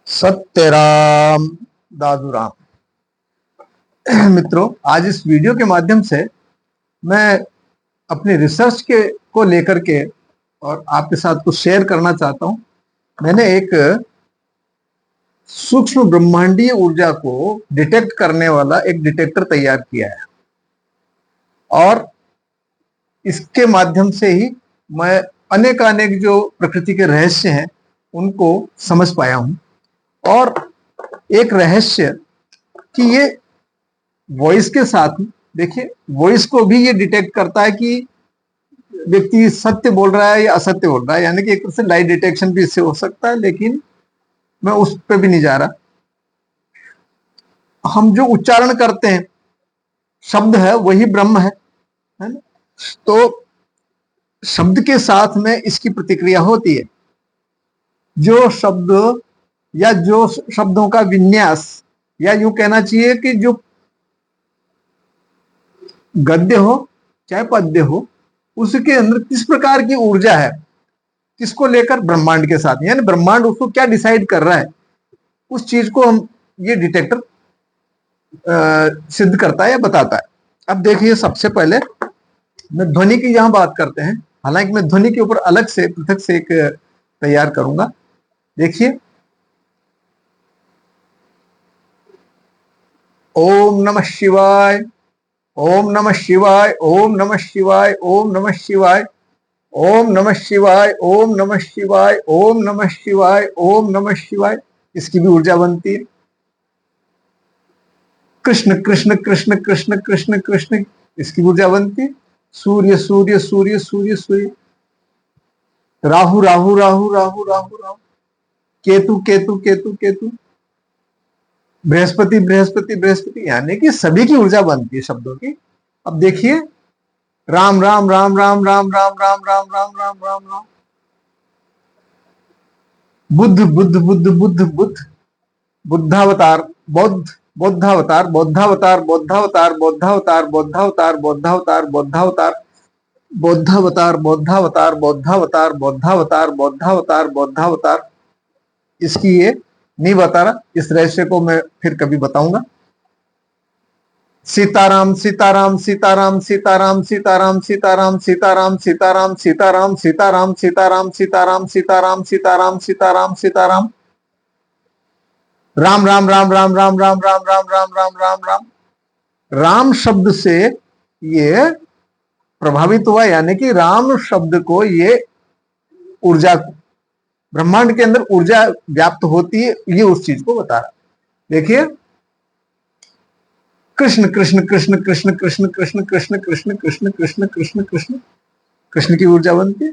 सत्यराम दादूराम। मित्रों, आज इस वीडियो के माध्यम से मैं अपनी रिसर्च के को लेकर के और आपके साथ कुछ शेयर करना चाहता हूं। मैंने एक सूक्ष्म ब्रह्मांडीय ऊर्जा को डिटेक्ट करने वाला एक डिटेक्टर तैयार किया है और इसके माध्यम से ही मैं अनेक जो प्रकृति के रहस्य हैं उनको समझ पाया हूं। और एक रहस्य कि ये वॉइस के साथ, देखिए, वॉइस को भी ये डिटेक्ट करता है कि व्यक्ति सत्य बोल रहा है या असत्य बोल रहा है, यानी कि एक तरह से लाई डिटेक्शन भी इससे हो सकता है, लेकिन मैं उस पर भी नहीं जा रहा। हम जो उच्चारण करते हैं, शब्द है वही ब्रह्म है ना? तो शब्द के साथ में इसकी प्रतिक्रिया होती है। जो शब्द या जो शब्दों का विन्यास, या यूं कहना चाहिए कि जो गद्य हो चाहे पद्य हो, उसके अंदर किस प्रकार की ऊर्जा है, किसको लेकर, ब्रह्मांड के साथ, यानी ब्रह्मांड उसको क्या डिसाइड कर रहा है, उस चीज को हम ये डिटेक्टर सिद्ध करता है या बताता है। अब देखिए, सबसे पहले मैं ध्वनि की यहां बात करते हैं, हालांकि मैं ध्वनि के ऊपर अलग से पृथक से एक तैयार करूंगा। देखिए, ओम नमः शिवाय, ओम नमः शिवाय, ओम नमः शिवाय, ओम नमः शिवाय, ओम नमः शिवाय, ओम नमः शिवाय, ओम नमः शिवाय, ओम नमः शिवाय, इसकी भी ऊर्जा बनती है। कृष्ण कृष्ण कृष्ण कृष्ण कृष्ण कृष्ण, इसकी ऊर्जा बनती है। सूर्य सूर्य सूर्य सूर्य सूर्य, राहु राहु राहु राहु राहु राहु, केतु केतु केतु केतु, बृहस्पति बृहस्पति बृहस्पति, यानी कि सभी की ऊर्जा बनती है शब्दों की। अब देखिए, राम राम राम राम राम राम राम राम राम राम राम राम, बुद्ध बुद्ध बुद्ध बुद्ध बुद्ध, बुद्धावतार, बौद्ध, बौद्धावतार, बौद्धावतार, बौद्धावतार, बौद्धावतार, बौद्धावतार, बौद्धावतार, बौद्धावतार, बौद्धावतार, बौद्धावतार, बौद्धावतार, बौद्धावतार, बौद्धावतार, बौद्धावतार, इसकी ये नहीं बता रहा, इस रहस्य को मैं फिर कभी बताऊंगा। सीताराम सीताराम सीताराम सीताराम सीताराम सीताराम सीताराम सीताराम सीताराम सीताराम सीताराम सीताराम सीताराम सीताराम सीताराम सीताराम, राम राम राम राम राम राम राम राम राम राम राम राम, राम शब्द से ये प्रभावित हुआ, यानी कि राम शब्द को ये ऊर्जा, ब्रह्मांड के अंदर ऊर्जा व्याप्त होती है, ये उस चीज को बता रहा। देखिए, कृष्ण कृष्ण कृष्ण कृष्ण कृष्ण कृष्ण कृष्ण कृष्ण कृष्ण कृष्ण कृष्ण कृष्ण, कृष्ण की ऊर्जा बनती है।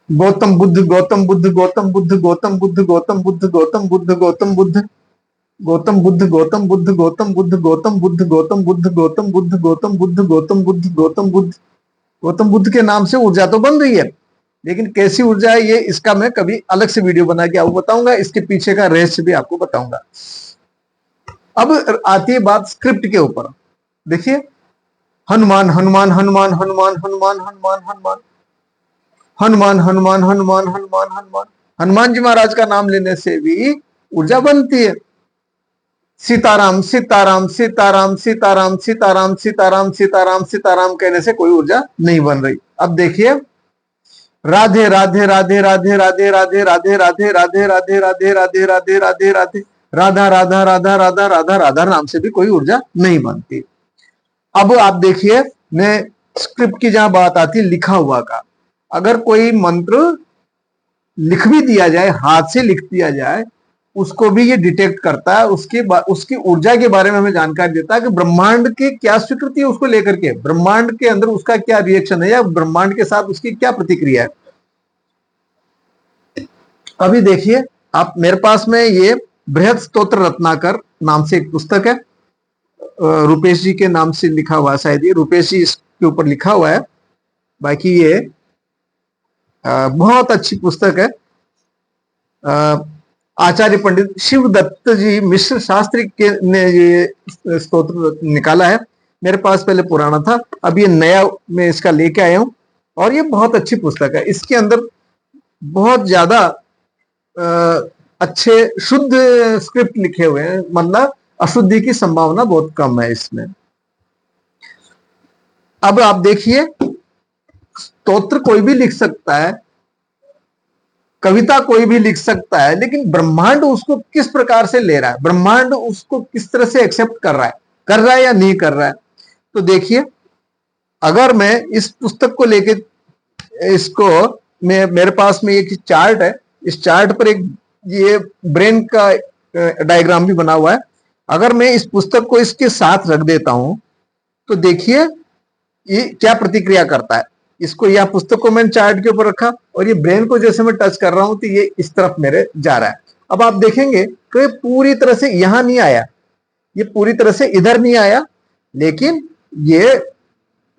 गौतम बुद्ध गौतम बुद्ध गौतम बुद्ध गौतम बुद्ध गौतम बुद्ध गौतम बुद्ध गौतम बुद्ध गौतम बुद्ध गौतम बुद्ध गौतम बुद्ध गौतम बुद्ध गौतम बुद्ध गौतम बुद्ध गौतम बुद्ध गौतम बुद्ध गौतम बुद्ध, गौतम बुद्ध के नाम से ऊर्जा तो बन रही है, लेकिन कैसी ऊर्जा है ये, इसका मैं कभी अलग से वीडियो बना के आपको बताऊंगा, इसके पीछे का रहस्य भी आपको बताऊंगा। अब आती है बात स्क्रिप्ट के ऊपर। देखिए, हनुमान हनुमान हनुमान हनुमान हनुमान हनुमान हनुमान हनुमान हनुमान हनुमान हनुमान हनुमान, हनुमान जी महाराज का नाम लेने से भी ऊर्जा बनती है। सीताराम सीताराम सीताराम सीताराम सीताराम सीताराम सीताराम सीताराम कहने से कोई ऊर्जा नहीं बन रही। अब देखिए, राधे राधे राधे राधे राधे राधे राधे राधे राधे राधे राधे राधे राधे राधे राधे, राधा राधा राधा राधा राधा राधा नाम से भी कोई ऊर्जा नहीं बनती। अब आप देखिए, मैं स्क्रिप्ट की जहां बात आती है, लिखा हुआ का, अगर कोई मंत्र लिख भी दिया जाए, हाथ से लिख दिया जाए, उसको भी ये डिटेक्ट करता है, उसकी ऊर्जा के बारे में हमें जानकारी देता है कि ब्रह्मांड की क्या स्वीकृति है उसको लेकर के, ब्रह्मांड के अंदर उसका क्या रिएक्शन है, या ब्रह्मांड के साथ उसकी क्या प्रतिक्रिया है। अभी देखिए, आप मेरे पास में ये बृहद स्तोत्र रत्नाकर नाम से एक पुस्तक है, रुपेश जी के नाम से लिखा हुआ है, शायद ये रुपेश जी इसके ऊपर लिखा हुआ है। बाकी ये बहुत अच्छी पुस्तक है। आचार्य पंडित शिवदत्त जी मिश्र शास्त्री के ने ये स्तोत्र निकाला है। मेरे पास पहले पुराना था, अब ये नया मैं इसका लेके आया हूं, और ये बहुत अच्छी पुस्तक है। इसके अंदर बहुत ज्यादा अच्छे शुद्ध स्क्रिप्ट लिखे हुए हैं, मतलब अशुद्धि की संभावना बहुत कम है इसमें। अब आप देखिए, स्तोत्र कोई भी लिख सकता है, कविता कोई भी लिख सकता है, लेकिन ब्रह्मांड उसको किस प्रकार से ले रहा है, ब्रह्मांड उसको किस तरह से एक्सेप्ट कर रहा है या नहीं कर रहा है। तो देखिए, अगर मैं इस पुस्तक को लेके इसको, मेरे पास में एक चार्ट है, इस चार्ट पर एक ये ब्रेन का डायग्राम भी बना हुआ है। अगर मैं इस पुस्तक को इसके साथ रख देता हूं तो देखिए ये क्या प्रतिक्रिया करता है। इसको, यह पुस्तक को मैंने चार्ट के ऊपर रखा और ये ब्रेन को जैसे मैं टच कर रहा हूं तो ये इस तरफ मेरे जा रहा है। अब आप देखेंगे तो ये पूरी तरह से यहां नहीं आया, ये पूरी तरह से इधर नहीं आया, लेकिन ये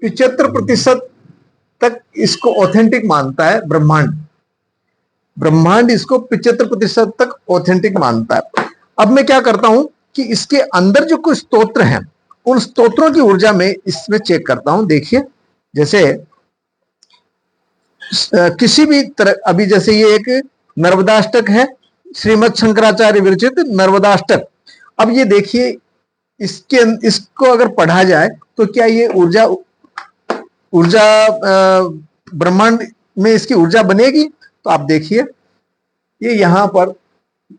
75% तक इसको ऑथेंटिक मानता है ब्रह्मांड। ब्रह्मांड इसको 75% तक ऑथेंटिक मानता है। अब मैं क्या करता हूं कि इसके अंदर जो कुछ स्तोत्र हैं, उन स्तोत्रों की ऊर्जा में इसमें चेक करता हूं। देखिए, जैसे किसी भी तरह, अभी जैसे ये एक नर्मदाष्टक है, श्रीमद शंकराचार्य विरचित नर्मदाष्टक। अब ये देखिए, इसको अगर पढ़ा जाए तो क्या ये ऊर्जा ब्रह्मांड में इसकी ऊर्जा बनेगी? तो आप देखिए, ये यहां पर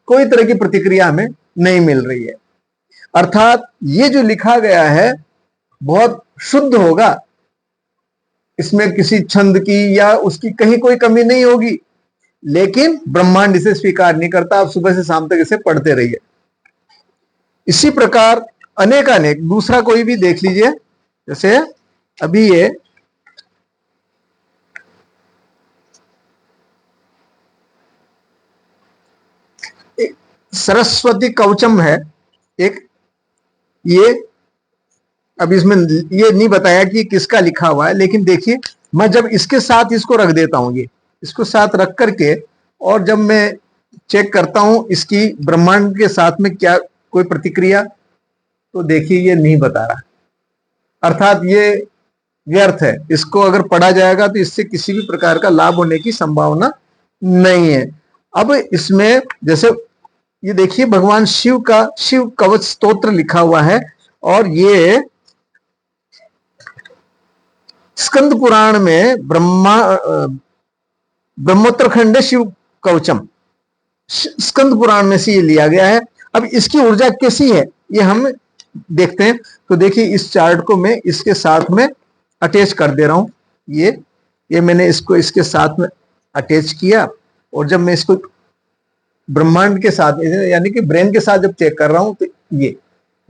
कोई तरह की प्रतिक्रिया हमें नहीं मिल रही है। अर्थात ये जो लिखा गया है बहुत शुद्ध होगा, इसमें किसी छंद की या उसकी कहीं कोई कमी नहीं होगी, लेकिन ब्रह्मांड इसे स्वीकार नहीं करता। आप सुबह से शाम तक इसे पढ़ते रहिए। इसी प्रकार अनेक दूसरा कोई भी देख लीजिए, जैसे अभी ये सरस्वती कवचम है एक, ये अब इसमें ये नहीं बताया कि किसका लिखा हुआ है, लेकिन देखिए, मैं जब इसके साथ इसको रख देता हूं, ये इसको साथ रख करके, और जब मैं चेक करता हूं इसकी ब्रह्मांड के साथ में क्या कोई प्रतिक्रिया, तो देखिए ये नहीं बता रहा। अर्थात ये व्यर्थ है, इसको अगर पढ़ा जाएगा तो इससे किसी भी प्रकार का लाभ होने की संभावना नहीं है। अब इसमें जैसे ये देखिए, भगवान शिव का शिव कवच स्तोत्र लिखा हुआ है, और ये स्कंद पुराण में ब्रह्मोत्तरखंड शिव कवचम स्कंद पुराण में से ये लिया गया है। अब इसकी ऊर्जा कैसी है ये हम देखते हैं। तो देखिए, इस चार्ट को मैं इसके साथ में अटैच कर दे रहा हूं। ये मैंने इसको इसके साथ में अटैच किया, और जब मैं इसको ब्रह्मांड के साथ यानी कि ब्रेन के साथ जब चेक कर रहा हूं तो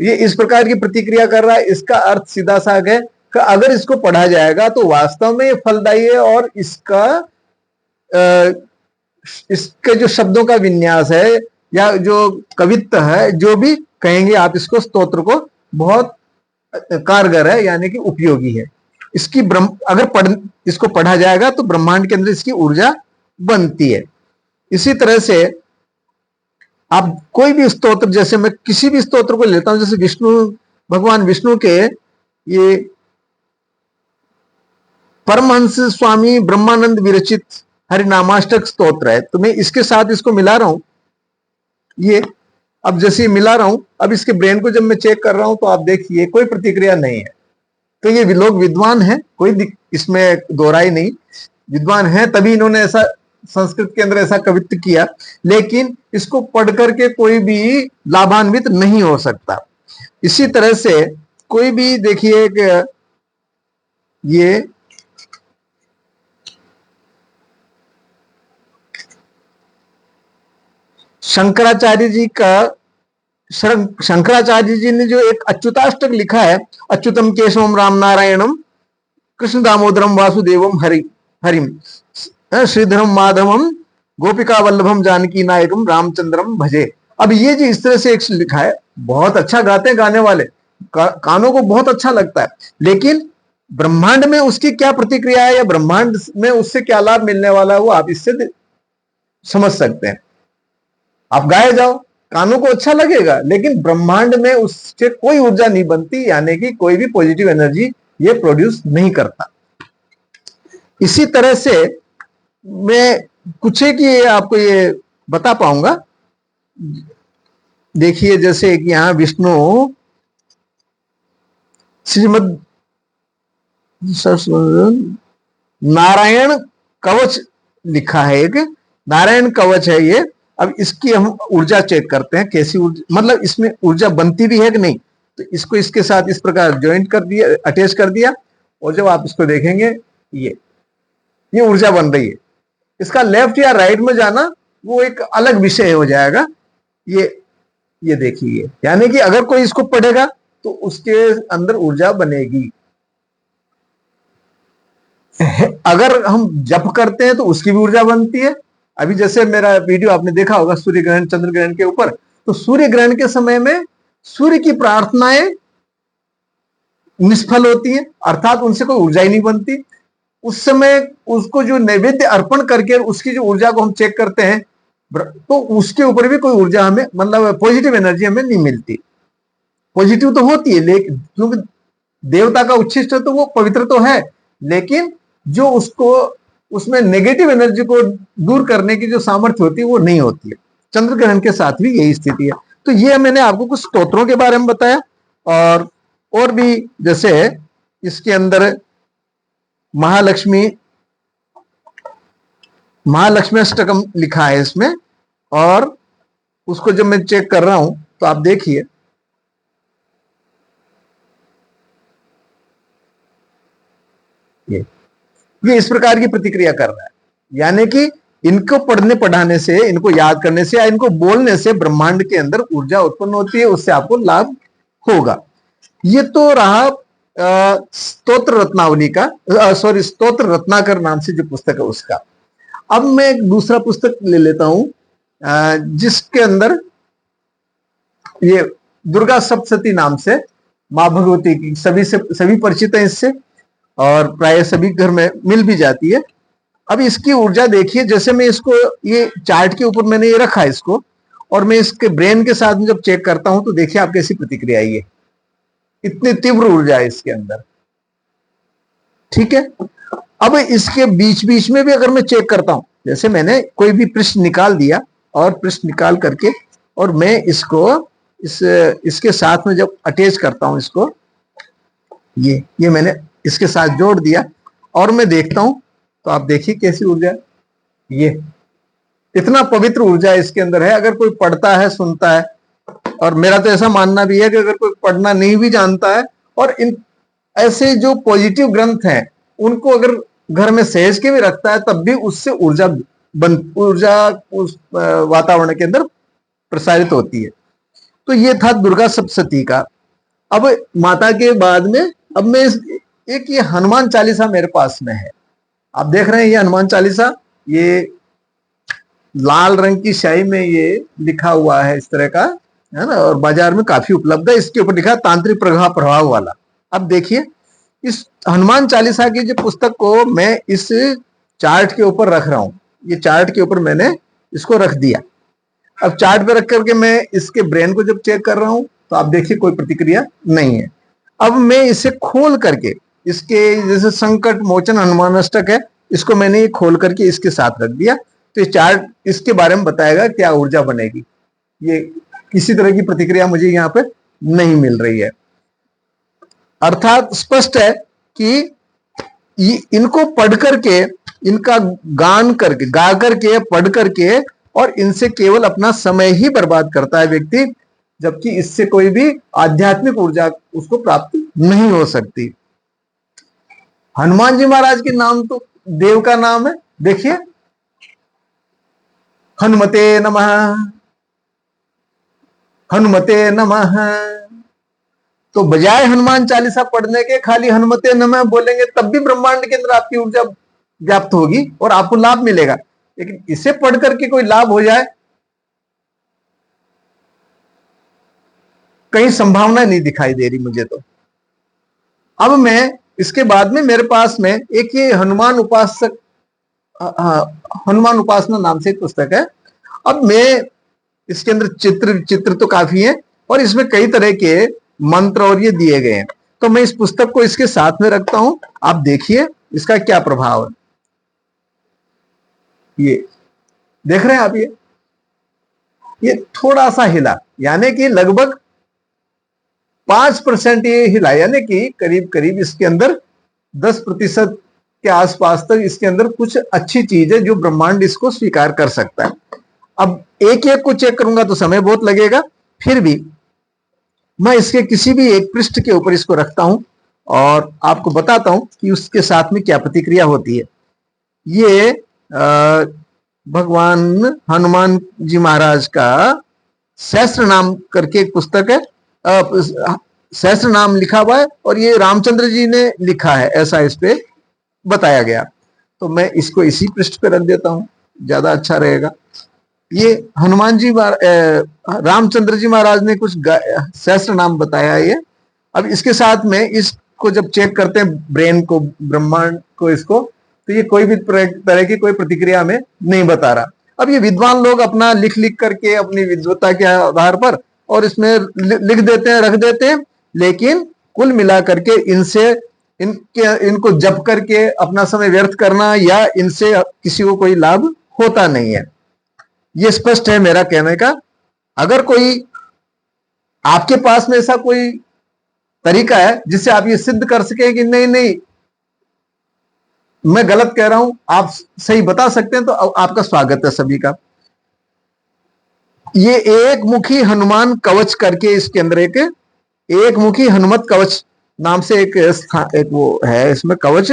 ये इस प्रकार की प्रतिक्रिया कर रहा है। इसका अर्थ सीधा सा है कि अगर इसको पढ़ा जाएगा तो वास्तव में ये फलदायी है, और इसके जो शब्दों का विन्यास है या जो कवित्व है, जो भी कहेंगे आप इसको, स्तोत्र को बहुत कारगर है, यानी कि उपयोगी है। इसकी अगर इसको पढ़ा जाएगा तो ब्रह्मांड के अंदर इसकी ऊर्जा बनती है। इसी तरह से आप कोई भी स्तोत्र, जैसे मैं किसी भी स्तोत्र को लेता हूं, जैसे भगवान विष्णु के ये परमहंस स्वामी ब्रह्मानंद विरचित हरिनामाष्टक स्तोत्र है, तो मैं इसके साथ इसको मिला रहा हूं। ये अब जैसे मिला रहा हूं, अब इसके ब्रेन को जब मैं चेक कर रहा हूं तो आप देखिए कोई प्रतिक्रिया नहीं है। तो ये लोग विद्वान हैं, कोई इसमें दोहराई नहीं, विद्वान है तभी इन्होंने ऐसा संस्कृत के अंदर ऐसा कवित्व किया, लेकिन इसको पढ़ करके कोई भी लाभान्वित नहीं हो सकता। इसी तरह से कोई भी देखिए कि ये शंकराचार्य जी ने जो एक अच्युताष्टक लिखा है, अच्युतम केशवम राम नारायणम कृष्ण दामोदरम वासुदेवम हरिम श्रीधरम माधवम गोपिका वल्लभम जानकी नायकम रामचंद्रम भजे। अब ये जो इस तरह से एक लिखा है, बहुत अच्छा गाते हैं गाने वाले, कानों को बहुत अच्छा लगता है, लेकिन ब्रह्मांड में उसकी क्या प्रतिक्रिया है या ब्रह्मांड में उससे क्या लाभ मिलने वाला है, वो आप इससे समझ सकते हैं। आप गाए जाओ, कानों को अच्छा लगेगा, लेकिन ब्रह्मांड में उससे कोई ऊर्जा नहीं बनती, यानी कि कोई भी पॉजिटिव एनर्जी ये प्रोड्यूस नहीं करता। इसी तरह से मैं कुछ है कि आपको ये बता पाऊंगा। देखिए जैसे कि यहाँ विष्णु श्रीमद नारायण कवच लिखा है, एक नारायण कवच है ये। अब इसकी हम ऊर्जा चेक करते हैं, कैसी ऊर्जा, मतलब इसमें ऊर्जा बनती भी है कि नहीं। तो इसको इसके साथ इस प्रकार ज्वाइंट कर दिया, अटैच कर दिया, और जब आप इसको देखेंगे ये ऊर्जा बन रही है। इसका लेफ्ट या राइट में जाना वो एक अलग विषय हो जाएगा। ये देखिए, यानी कि अगर कोई इसको पढ़ेगा तो उसके अंदर ऊर्जा बनेगी। अगर हम जप करते हैं तो उसकी भी ऊर्जा बनती है। अभी जैसे मेरा वीडियो आपने देखा होगा सूर्य ग्रहण चंद्र ग्रहण के ऊपर, तो सूर्य ग्रहण के समय में सूर्य की प्रार्थनाएं निष्फल होती हैं, अर्थात उनसे कोई ऊर्जा ही नहीं बनती। उस समय उसको जो नैवेद्य अर्पण करके उसकी जो ऊर्जा को हम चेक करते हैं, तो उसके ऊपर भी कोई ऊर्जा हमें, मतलब पॉजिटिव एनर्जी हमें नहीं मिलती। पॉजिटिव तो होती है, लेकिन क्योंकि देवता का उच्छिष्ट है तो वो पवित्र तो है, लेकिन जो उसको उसमें नेगेटिव एनर्जी को दूर करने की जो सामर्थ्य होती है वो नहीं होती है। चंद्र ग्रहण के साथ भी यही स्थिति है। तो ये मैंने आपको कुछ स्तोत्रों के बारे में बताया, और भी जैसे इसके अंदर महालक्ष्मी अष्टकम लिखा है इसमें, और उसको जब मैं चेक कर रहा हूं तो आप देखिए ये इस प्रकार की प्रतिक्रिया कर रहा है। यानी कि इनको पढ़ने पढ़ाने से, इनको याद करने से या इनको बोलने से ब्रह्मांड के अंदर ऊर्जा उत्पन्न होती है, उससे आपको लाभ होगा। ये तो रहा स्तोत्र रत्नावली का, सॉरी स्तोत्र रत्नाकर नाम से जो पुस्तक है उसका। अब मैं एक दूसरा पुस्तक ले लेता हूं जिसके अंदर ये दुर्गा सप्तशती नाम से मां भगवती की सभी परिचित हैं इससे, और प्राय सभी घर में मिल भी जाती है। अब इसकी ऊर्जा देखिए, जैसे मैं इसको ये चार्ट के ऊपर मैंने ये रखा है इसको, और मैं इसके ब्रेन के साथ जब चेक करता हूं तो देखिए आप कैसी प्रतिक्रिया आई है। इतनी तीव्र ऊर्जा है इसके अंदर, ठीक है। अब इसके बीच बीच में भी अगर मैं चेक करता हूं, जैसे मैंने कोई भी पृष्ठ निकाल दिया, और पृष्ठ निकाल करके और मैं इसको इसके साथ में जब अटैच करता हूं इसको, ये मैंने इसके साथ जोड़ दिया और मैं देखता हूं, तो आप देखिए कैसी ऊर्जा, ये इतना पवित्र ऊर्जा इसके अंदर है। अगर कोई पढ़ता है, सुनता है, और मेरा तो ऐसा मानना भी है कि अगर कोई पढ़ना नहीं भी जानता है और इन ऐसे जो पॉजिटिव ग्रंथ हैं उनको अगर घर में सहेज के भी रखता है, तब भी उससे ऊर्जा उस वातावरण के अंदर प्रसारित होती है। तो ये था दुर्गा सप्तशती का। अब माता के बाद में अब मैं एक ये हनुमान चालीसा मेरे पास में है, आप देख रहे हैं ये हनुमान चालीसा, ये लाल रंग की स्याही में ये लिखा हुआ है इस तरह का, है ना, और बाजार में काफी उपलब्ध है। इसके ऊपर लिखा है तांत्रिक प्रभाव वाला। अब देखिए इस हनुमान चालीसा की जो पुस्तक को मैं इस चार्ट के ऊपर रख रहा हूं, ये चार्ट के ऊपर मैंने इसको रख दिया। अब चार्ट पे रख करके मैं इसके ब्रेन को जब चेक कर रहा हूं तो आप देखिए कोई प्रतिक्रिया नहीं है। अब मैं इसे खोल करके इसके, जैसे संकट मोचन हनुमान अष्टक है, इसको मैंने ये खोल करके इसके साथ रख दिया, तो ये चार्ट इसके बारे में बताएगा क्या ऊर्जा बनेगी। ये किसी तरह की प्रतिक्रिया मुझे यहाँ पे नहीं मिल रही है, अर्थात स्पष्ट है कि इनको पढ़ करके, इनका गान करके, गा करके, पढ़ करके, और इनसे केवल अपना समय ही बर्बाद करता है व्यक्ति, जबकि इससे कोई भी आध्यात्मिक ऊर्जा उसको प्राप्त नहीं हो सकती। हनुमान जी महाराज के नाम तो देव का नाम है, देखिए हनुमते नमः, हनुमते नमः। तो बजाय हनुमान चालीसा पढ़ने के खाली हनुमते नमः बोलेंगे, तब भी ब्रह्मांड के अंदर आपकी ऊर्जा व्याप्त होगी और आपको लाभ मिलेगा। लेकिन इसे पढ़ करके कोई लाभ हो जाए, कहीं संभावना नहीं दिखाई दे रही मुझे तो। अब मैं इसके बाद में मेरे पास में एक ये हनुमान उपासना नाम से एक पुस्तक है। अब मैं इसके अंदर चित्र तो काफी है, और इसमें कई तरह के मंत्र और ये दिए गए हैं। तो मैं इस पुस्तक को इसके साथ में रखता हूं, आप देखिए इसका क्या प्रभाव है। ये देख रहे हैं आप, ये ये थोड़ा सा हिला, यानी कि लगभग 5% ये हिला, यानी कि करीब करीब इसके अंदर 10% के आसपास तक इसके अंदर कुछ अच्छी चीज है जो ब्रह्मांड इसको स्वीकार कर सकता है। अब एक एक को चेक करूंगा तो समय बहुत लगेगा, फिर भी मैं इसके किसी भी एक पृष्ठ के ऊपर इसको रखता हूं और आपको बताता हूं कि उसके साथ में क्या प्रतिक्रिया होती है। ये भगवान हनुमान जी महाराज का सहस्त्र नाम करके एक पुस्तक है, सहस्त्र नाम लिखा हुआ है और ये रामचंद्र जी ने लिखा है, ऐसा इस पे बताया गया। तो मैं इसको इसी पृष्ठ पे रख देता हूं, ज्यादा अच्छा रहेगा। ये हनुमान जी रामचंद्र जी महाराज ने कुछ सहस्त्र नाम बताया ये। अब इसके साथ में इसको जब चेक करते हैं ब्रेन को, ब्रह्मांड को, इसको, तो ये कोई भी तरह की कोई प्रतिक्रिया में नहीं बता रहा। अब ये विद्वान लोग अपना लिख लिख करके अपनी विद्वता के आधार पर और इसमें लिख देते हैं, रख देते हैं, लेकिन कुल मिला करके इनको जप करके अपना समय व्यर्थ करना या इनसे किसी को कोई लाभ होता नहीं है। ये स्पष्ट है मेरा कहने का। अगर कोई आपके पास में ऐसा कोई तरीका है जिससे आप ये सिद्ध कर सके कि नहीं नहीं मैं गलत कह रहा हूं, आप सही बता सकते हैं, तो आपका स्वागत है सभी का। ये एक मुखी हनुमान कवच करके इसके अंदर एक मुखी हनुमत कवच नाम से एक वो है इसमें कवच,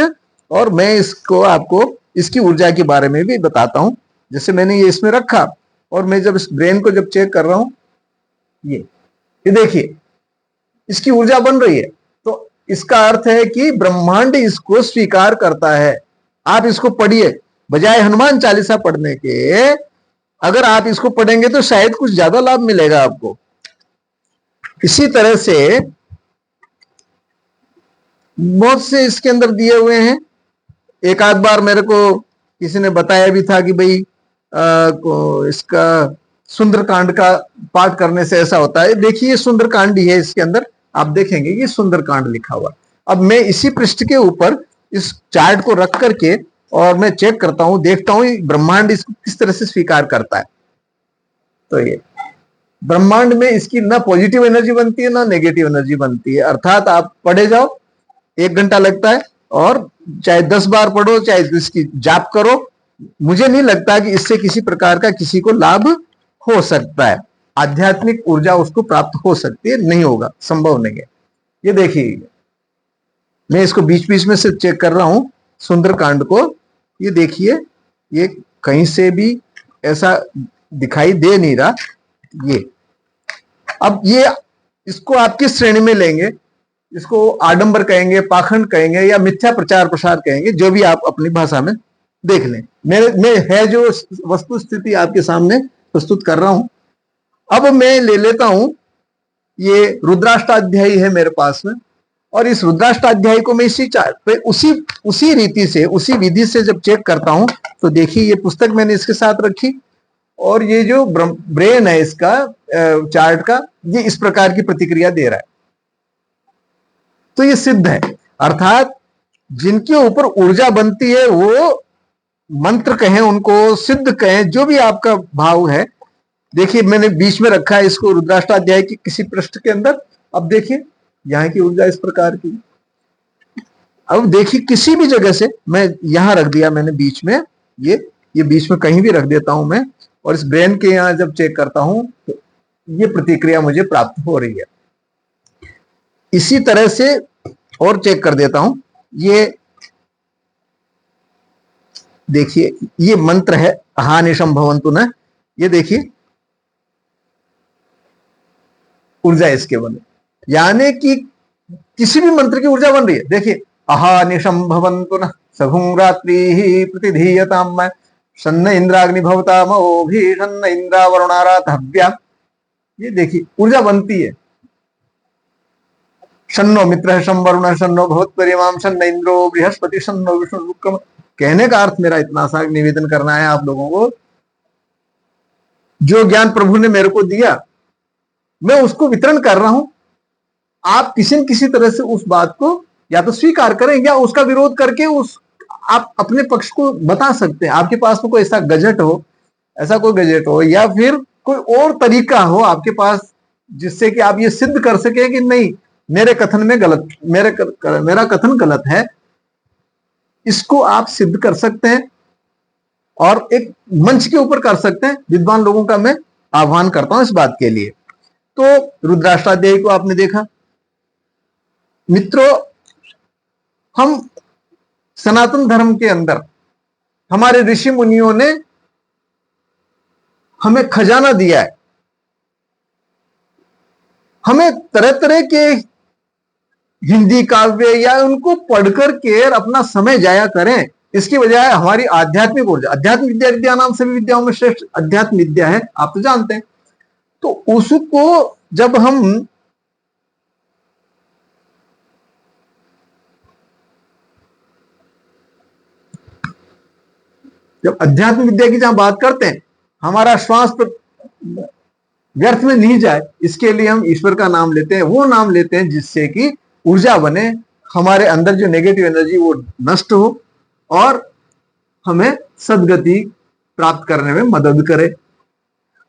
और मैं इसको आपको इसकी ऊर्जा के बारे में भी बताता हूं। जैसे मैंने ये इसमें रखा और मैं जब इस ब्रेन को जब चेक कर रहा हूं, ये देखिए इसकी ऊर्जा बन रही है, तो इसका अर्थ है कि ब्रह्मांड इसको स्वीकार करता है। आप इसको पढ़िए, बजाय हनुमान चालीसा पढ़ने के अगर आप इसको पढ़ेंगे तो शायद कुछ ज्यादा लाभ मिलेगा आपको। इसी तरह से बहुत से इसके अंदर दिए हुए हैं। एक आध बार मेरे को किसी ने बताया भी था कि भाई इसका सुंदरकांड का पाठ करने से ऐसा होता है। देखिए सुंदरकांड ही है इसके अंदर, आप देखेंगे ये सुंदरकांड लिखा हुआ। अब मैं इसी पृष्ठ के ऊपर इस चार्ट को रख करके और मैं चेक करता हूं, देखता हूं ब्रह्मांड इसको किस तरह से स्वीकार करता है। तो ये ब्रह्मांड में इसकी ना पॉजिटिव एनर्जी बनती है ना नेगेटिव एनर्जी बनती है। अर्थात आप पढ़े जाओ, 1 घंटा लगता है, और चाहे 10 बार पढ़ो, चाहे इसकी जाप करो, मुझे नहीं लगता कि इससे किसी प्रकार का किसी को लाभ हो सकता है, आध्यात्मिक ऊर्जा उसको प्राप्त हो सकती है, नहीं होगा, संभव नहीं है। ये देखिए मैं इसको बीच बीच में से चेक कर रहा हूं सुंदरकांड को। ये देखिए ये कहीं से भी ऐसा दिखाई दे नहीं रहा। ये अब ये इसको आप किस श्रेणी में लेंगे, इसको आडंबर कहेंगे, पाखंड कहेंगे, या मिथ्या प्रचार प्रसार कहेंगे, जो भी आप अपनी भाषा में देख लें। मैं है जो वस्तु स्थिति आपके सामने प्रस्तुत कर रहा हूं। अब मैं ले लेता हूं, ये रुद्राष्टाध्यायी है मेरे पास में, और इस रुद्राष्टाध्यायी को मैं उसी रीति से, उसी विधि से जब चेक करता हूं, तो देखिए ये पुस्तक मैंने इसके साथ रखी और ये जो ब्रेन है इसका चार्ट का, ये इस प्रकार की प्रतिक्रिया दे रहा है। तो ये सिद्ध है। अर्थात जिनके ऊपर ऊर्जा बनती है वो मंत्र कहें, उनको सिद्ध कहें, जो भी आपका भाव है। देखिए मैंने बीच में रखा है इसको रुद्राष्टाध्याय की किसी पृष्ठ के अंदर। अब देखिए यहां की ऊर्जा इस प्रकार की। अब देखिए किसी भी जगह से मैं यहां रख दिया मैंने बीच में, ये बीच में कहीं भी रख देता हूं मैं, और इस ब्रेन के यहां जब चेक करता हूं तो ये प्रतिक्रिया मुझे प्राप्त हो रही है। इसी तरह से और चेक कर देता हूं। ये देखिए ये मंत्र है अहानिशम भवन्तु न। ये देखिए ऊर्जा इसके बने, यानी कि किसी भी मंत्र की ऊर्जा बन रही है। देखिए अहानिशम भवन्तु न सघुं रात्रिः प्रतिधीयताम् शन्न इंद्राग्नि भवतामो भीषन्न इंद्रावरुणाराधव्या। ये देखिए ऊर्जा बनती है। शन्नो मित्रः शं वरुणः शन्नो भवत्परिमां शन्न इंद्रो बृहस्पति शन्नो विष्णुरुक्रम। कहने का अर्थ मेरा इतना सा निवेदन करना है आप लोगों को, जो ज्ञान प्रभु ने मेरे को दिया मैं उसको वितरण कर रहा हूं। आप किसी न किसी तरह से उस बात को या तो स्वीकार करें या उसका विरोध करके आप अपने पक्ष को बता सकते हैं। आपके पास में कोई ऐसा गजट हो, या फिर कोई और तरीका हो आपके पास जिससे कि आप ये सिद्ध कर सके कि नहीं, मेरे कथन में गलत, मेरा कथन गलत है, इसको आप सिद्ध कर सकते हैं और एक मंच के ऊपर कर सकते हैं। विद्वान लोगों का मैं आह्वान करता हूं इस बात के लिए। तो रुद्राष्टाध्यायी को आपने देखा। मित्रों, हम सनातन धर्म के अंदर हमारे ऋषि मुनियों ने हमें खजाना दिया है। हमें तरह तरह के हिंदी काव्य या उनको पढ़कर के अपना समय जाया करें, इसकी बजाय हमारी आध्यात्मिक ऊर्जा, अध्यात्म विद्या, विद्या नाम सभी विद्याओं में श्रेष्ठ अध्यात्म विद्या है, आप तो जानते हैं। तो उसको जब हम जब अध्यात्म विद्या की जहां बात करते हैं, हमारा श्वास व्यर्थ में नहीं जाए, इसके लिए हम ईश्वर का नाम लेते हैं, वो नाम लेते हैं जिससे कि ऊर्जा बने, हमारे अंदर जो नेगेटिव एनर्जी वो नष्ट हो और हमें सदगति प्राप्त करने में मदद करे।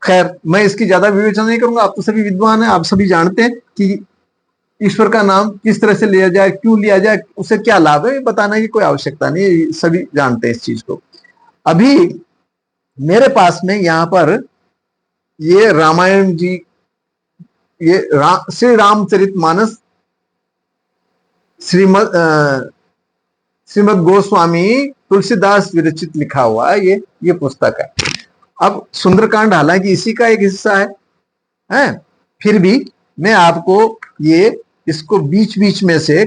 खैर, मैं इसकी ज्यादा विवेचना नहीं करूंगा, आप तो सभी विद्वान हैं, आप सभी जानते हैं कि ईश्वर का नाम किस तरह से लिया जाए, क्यों लिया जाए, उससे क्या लाभ है, बताने की कोई आवश्यकता नहीं, सभी जानते हैं इस चीज को। अभी मेरे पास में यहां पर ये रामायण जी, ये श्री रामचरितमानस श्रीमद गोस्वामी तुलसीदास विरचित लिखा हुआ है, ये पुस्तक है। अब सुंदरकांड हालांकि इसी का एक हिस्सा है, फिर भी मैं आपको इसको बीच बीच में से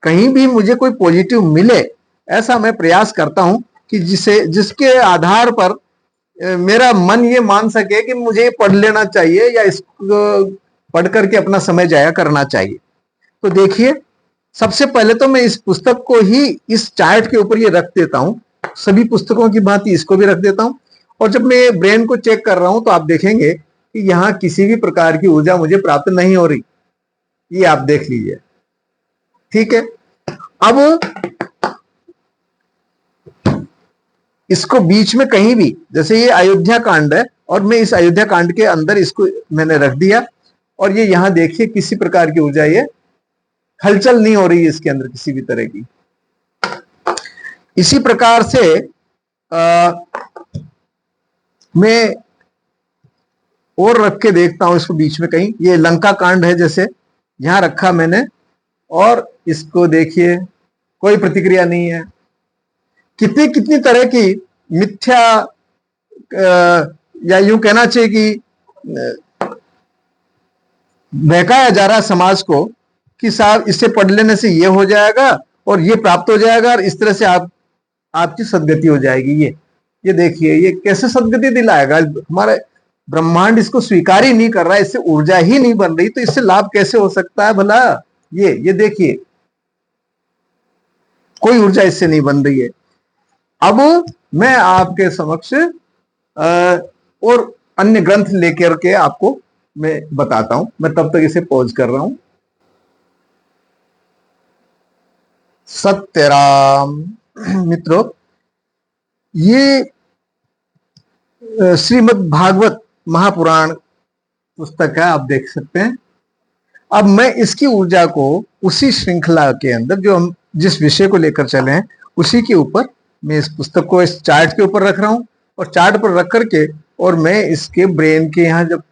कहीं भी मुझे कोई पॉजिटिव मिले, ऐसा मैं प्रयास करता हूं कि जिसके आधार पर मेरा मन ये मान सके कि मुझे पढ़ लेना चाहिए या इसको पढ़ करके अपना समय जाया करना चाहिए। तो देखिए, सबसे पहले तो मैं इस पुस्तक को ही इस चार्ट के ऊपर ये रख देता हूं, सभी पुस्तकों की भांति इसको भी रख देता हूं, और जब मैं ब्रेन को चेक कर रहा हूं तो आप देखेंगे कि यहां किसी भी प्रकार की ऊर्जा मुझे प्राप्त नहीं हो रही, ये आप देख लीजिए। ठीक है, अब इसको बीच में कहीं भी, जैसे ये अयोध्या कांड है और मैं इस अयोध्या कांड के अंदर इसको मैंने रख दिया, और ये यहां देखिए किसी प्रकार की ऊर्जा, ये हलचल नहीं हो रही है इसके अंदर किसी भी तरह की। इसी प्रकार से मैं और रख के देखता हूं इसको बीच में कहीं, ये लंका कांड है जैसे यहां रखा मैंने, और इसको देखिए कोई प्रतिक्रिया नहीं है। कितनी कितनी तरह की मिथ्या, या यूं कहना चाहिए कि बहकाया जा रहा है समाज को कि साहब इसे पढ़ लेने से ये हो जाएगा और ये प्राप्त हो जाएगा और इस तरह से आपकी सदगति हो जाएगी। ये देखिए, ये कैसे सदगति दिलाएगा? हमारे ब्रह्मांड इसको स्वीकार ही नहीं कर रहा है, इससे ऊर्जा ही नहीं बन रही, तो इससे लाभ कैसे हो सकता है भला? ये देखिए, कोई ऊर्जा इससे नहीं बन रही है। अब मैं आपके समक्ष और अन्य ग्रंथ लेकर के आपको मैं बताता हूं, मैं तब तक इसे पॉज कर रहा हूं। सत्यराम मित्रों, ये श्रीमद् भागवत महापुराण पुस्तक है, आप देख सकते हैं। अब मैं इसकी ऊर्जा को उसी श्रृंखला के अंदर जो हम जिस विषय को लेकर चले हैं उसी के ऊपर मैं इस पुस्तक को इस चार्ट के ऊपर रख रहा हूं, और चार्ट पर रख करके और मैं इसके ब्रेन के यहां जब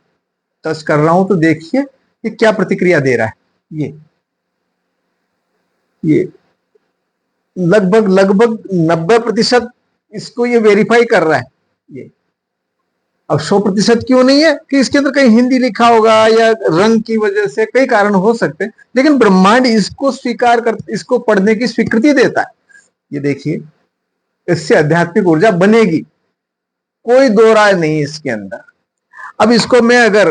टच कर रहा हूं तो देखिए ये क्या प्रतिक्रिया दे रहा है। ये लगभग 90% इसको ये वेरीफाई कर रहा है। ये अब 100% क्यों नहीं है कि इसके अंदर कहीं हिंदी लिखा होगा या रंग की वजह से कई कारण हो सकते हैं, लेकिन ब्रह्मांड इसको स्वीकार कर, इसको पढ़ने की स्वीकृति देता है। ये देखिए, इससे आध्यात्मिक ऊर्जा बनेगी, कोई दो राय नहीं इसके अंदर। अब इसको मैं अगर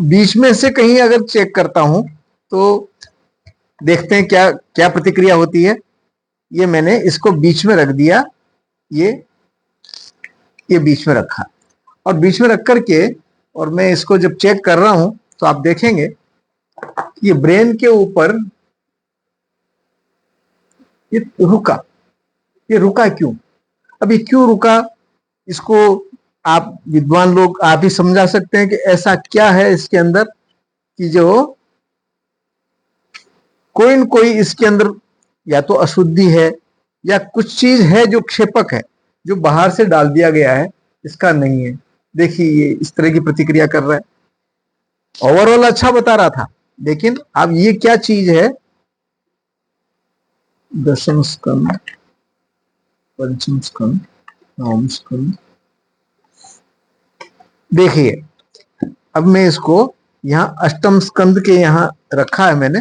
बीच में से कहीं अगर चेक करता हूं तो देखते हैं क्या क्या प्रतिक्रिया होती है। ये मैंने इसको बीच में रख दिया, ये बीच में रखा, और बीच में रख करके और मैं इसको जब चेक कर रहा हूं तो आप देखेंगे ये ब्रेन के ऊपर ये रुका क्यों? अब ये क्यों रुका, इसको आप विद्वान लोग आप ही समझा सकते हैं कि ऐसा क्या है इसके अंदर कि जो कोई न कोई इसके अंदर या तो अशुद्धि है या कुछ चीज है जो क्षेपक है, जो बाहर से डाल दिया गया है, इसका नहीं है। देखिए ये इस तरह की प्रतिक्रिया कर रहा है। ओवरऑल अच्छा बता रहा था, लेकिन अब ये क्या चीज है, दशम स्कंद, पंचम स्कंद, नवम स्कंद। देखिए अब मैं इसको यहां अष्टम स्कंद के यहां रखा है मैंने।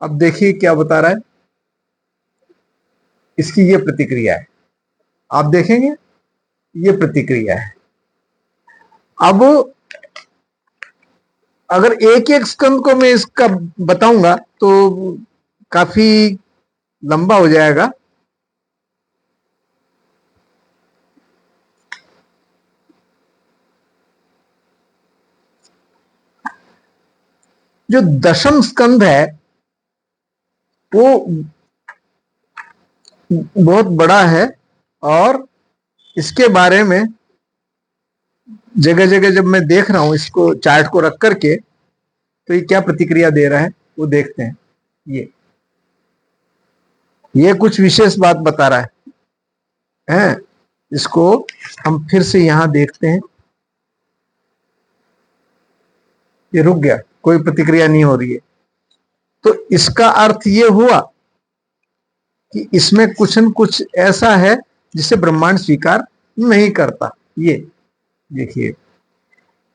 अब देखिए क्या बता रहा है, इसकी ये प्रतिक्रिया है, आप देखेंगे ये प्रतिक्रिया है। अब अगर एक एक स्कंद को मैं इसका बताऊंगा तो काफी लंबा हो जाएगा। जो दशम स्कंद है वो बहुत बड़ा है, और इसके बारे में जगह जगह जब मैं देख रहा हूं इसको चार्ट को रख करके, तो ये क्या प्रतिक्रिया दे रहा है वो देखते हैं। ये कुछ विशेष बात बता रहा है। इसको हम फिर से यहां देखते हैं। ये रुक गया, कोई प्रतिक्रिया नहीं हो रही है, तो इसका अर्थ ये हुआ कि इसमें कुछ न कुछ ऐसा है जिसे ब्रह्मांड स्वीकार नहीं करता। ये देखिए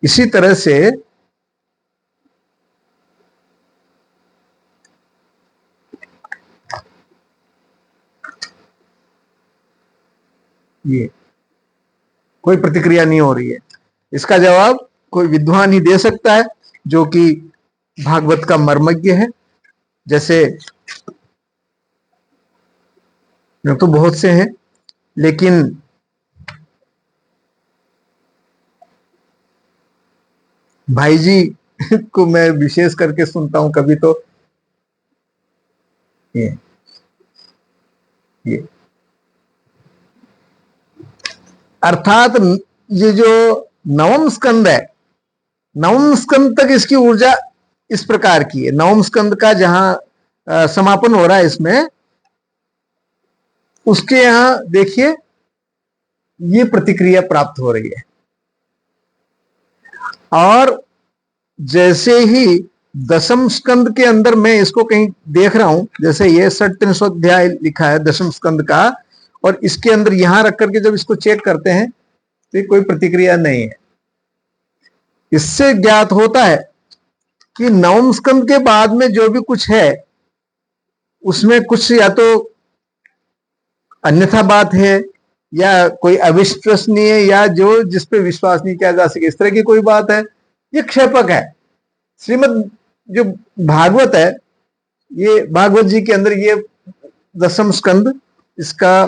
इसी तरह से ये कोई प्रतिक्रिया नहीं हो रही है। इसका जवाब कोई विद्वान ही दे सकता है जो कि भागवत का मर्मज्ञ है। जैसे तो बहुत से हैं, लेकिन भाई जी को मैं विशेष करके सुनता हूं कभी। तो ये ये अर्थात ये जो नवम स्कंद है, नवम स्कंद तक इसकी ऊर्जा इस प्रकार की है। नवम स्कंद का जहां समापन हो रहा है इसमें, उसके यहां देखिए ये प्रतिक्रिया प्राप्त हो रही है। और जैसे ही दशम स्कंद के अंदर मैं इसको कहीं देख रहा हूं, जैसे ये 37वां अध्याय लिखा है दशम स्कंद का, और इसके अंदर यहां रख करके जब इसको चेक करते हैं तो कोई प्रतिक्रिया नहीं है। इससे ज्ञात होता है कि नवम स्कंद के बाद में जो भी कुछ है उसमें कुछ या तो अन्यथा बात है, या कोई अविश्वसनीय, या जो जिस पे विश्वास नहीं किया जा सके, इस तरह की कोई बात है। ये क्षेपक है। श्रीमद जो भागवत है, ये भागवत जी के अंदर ये दशम स्कंद, इसका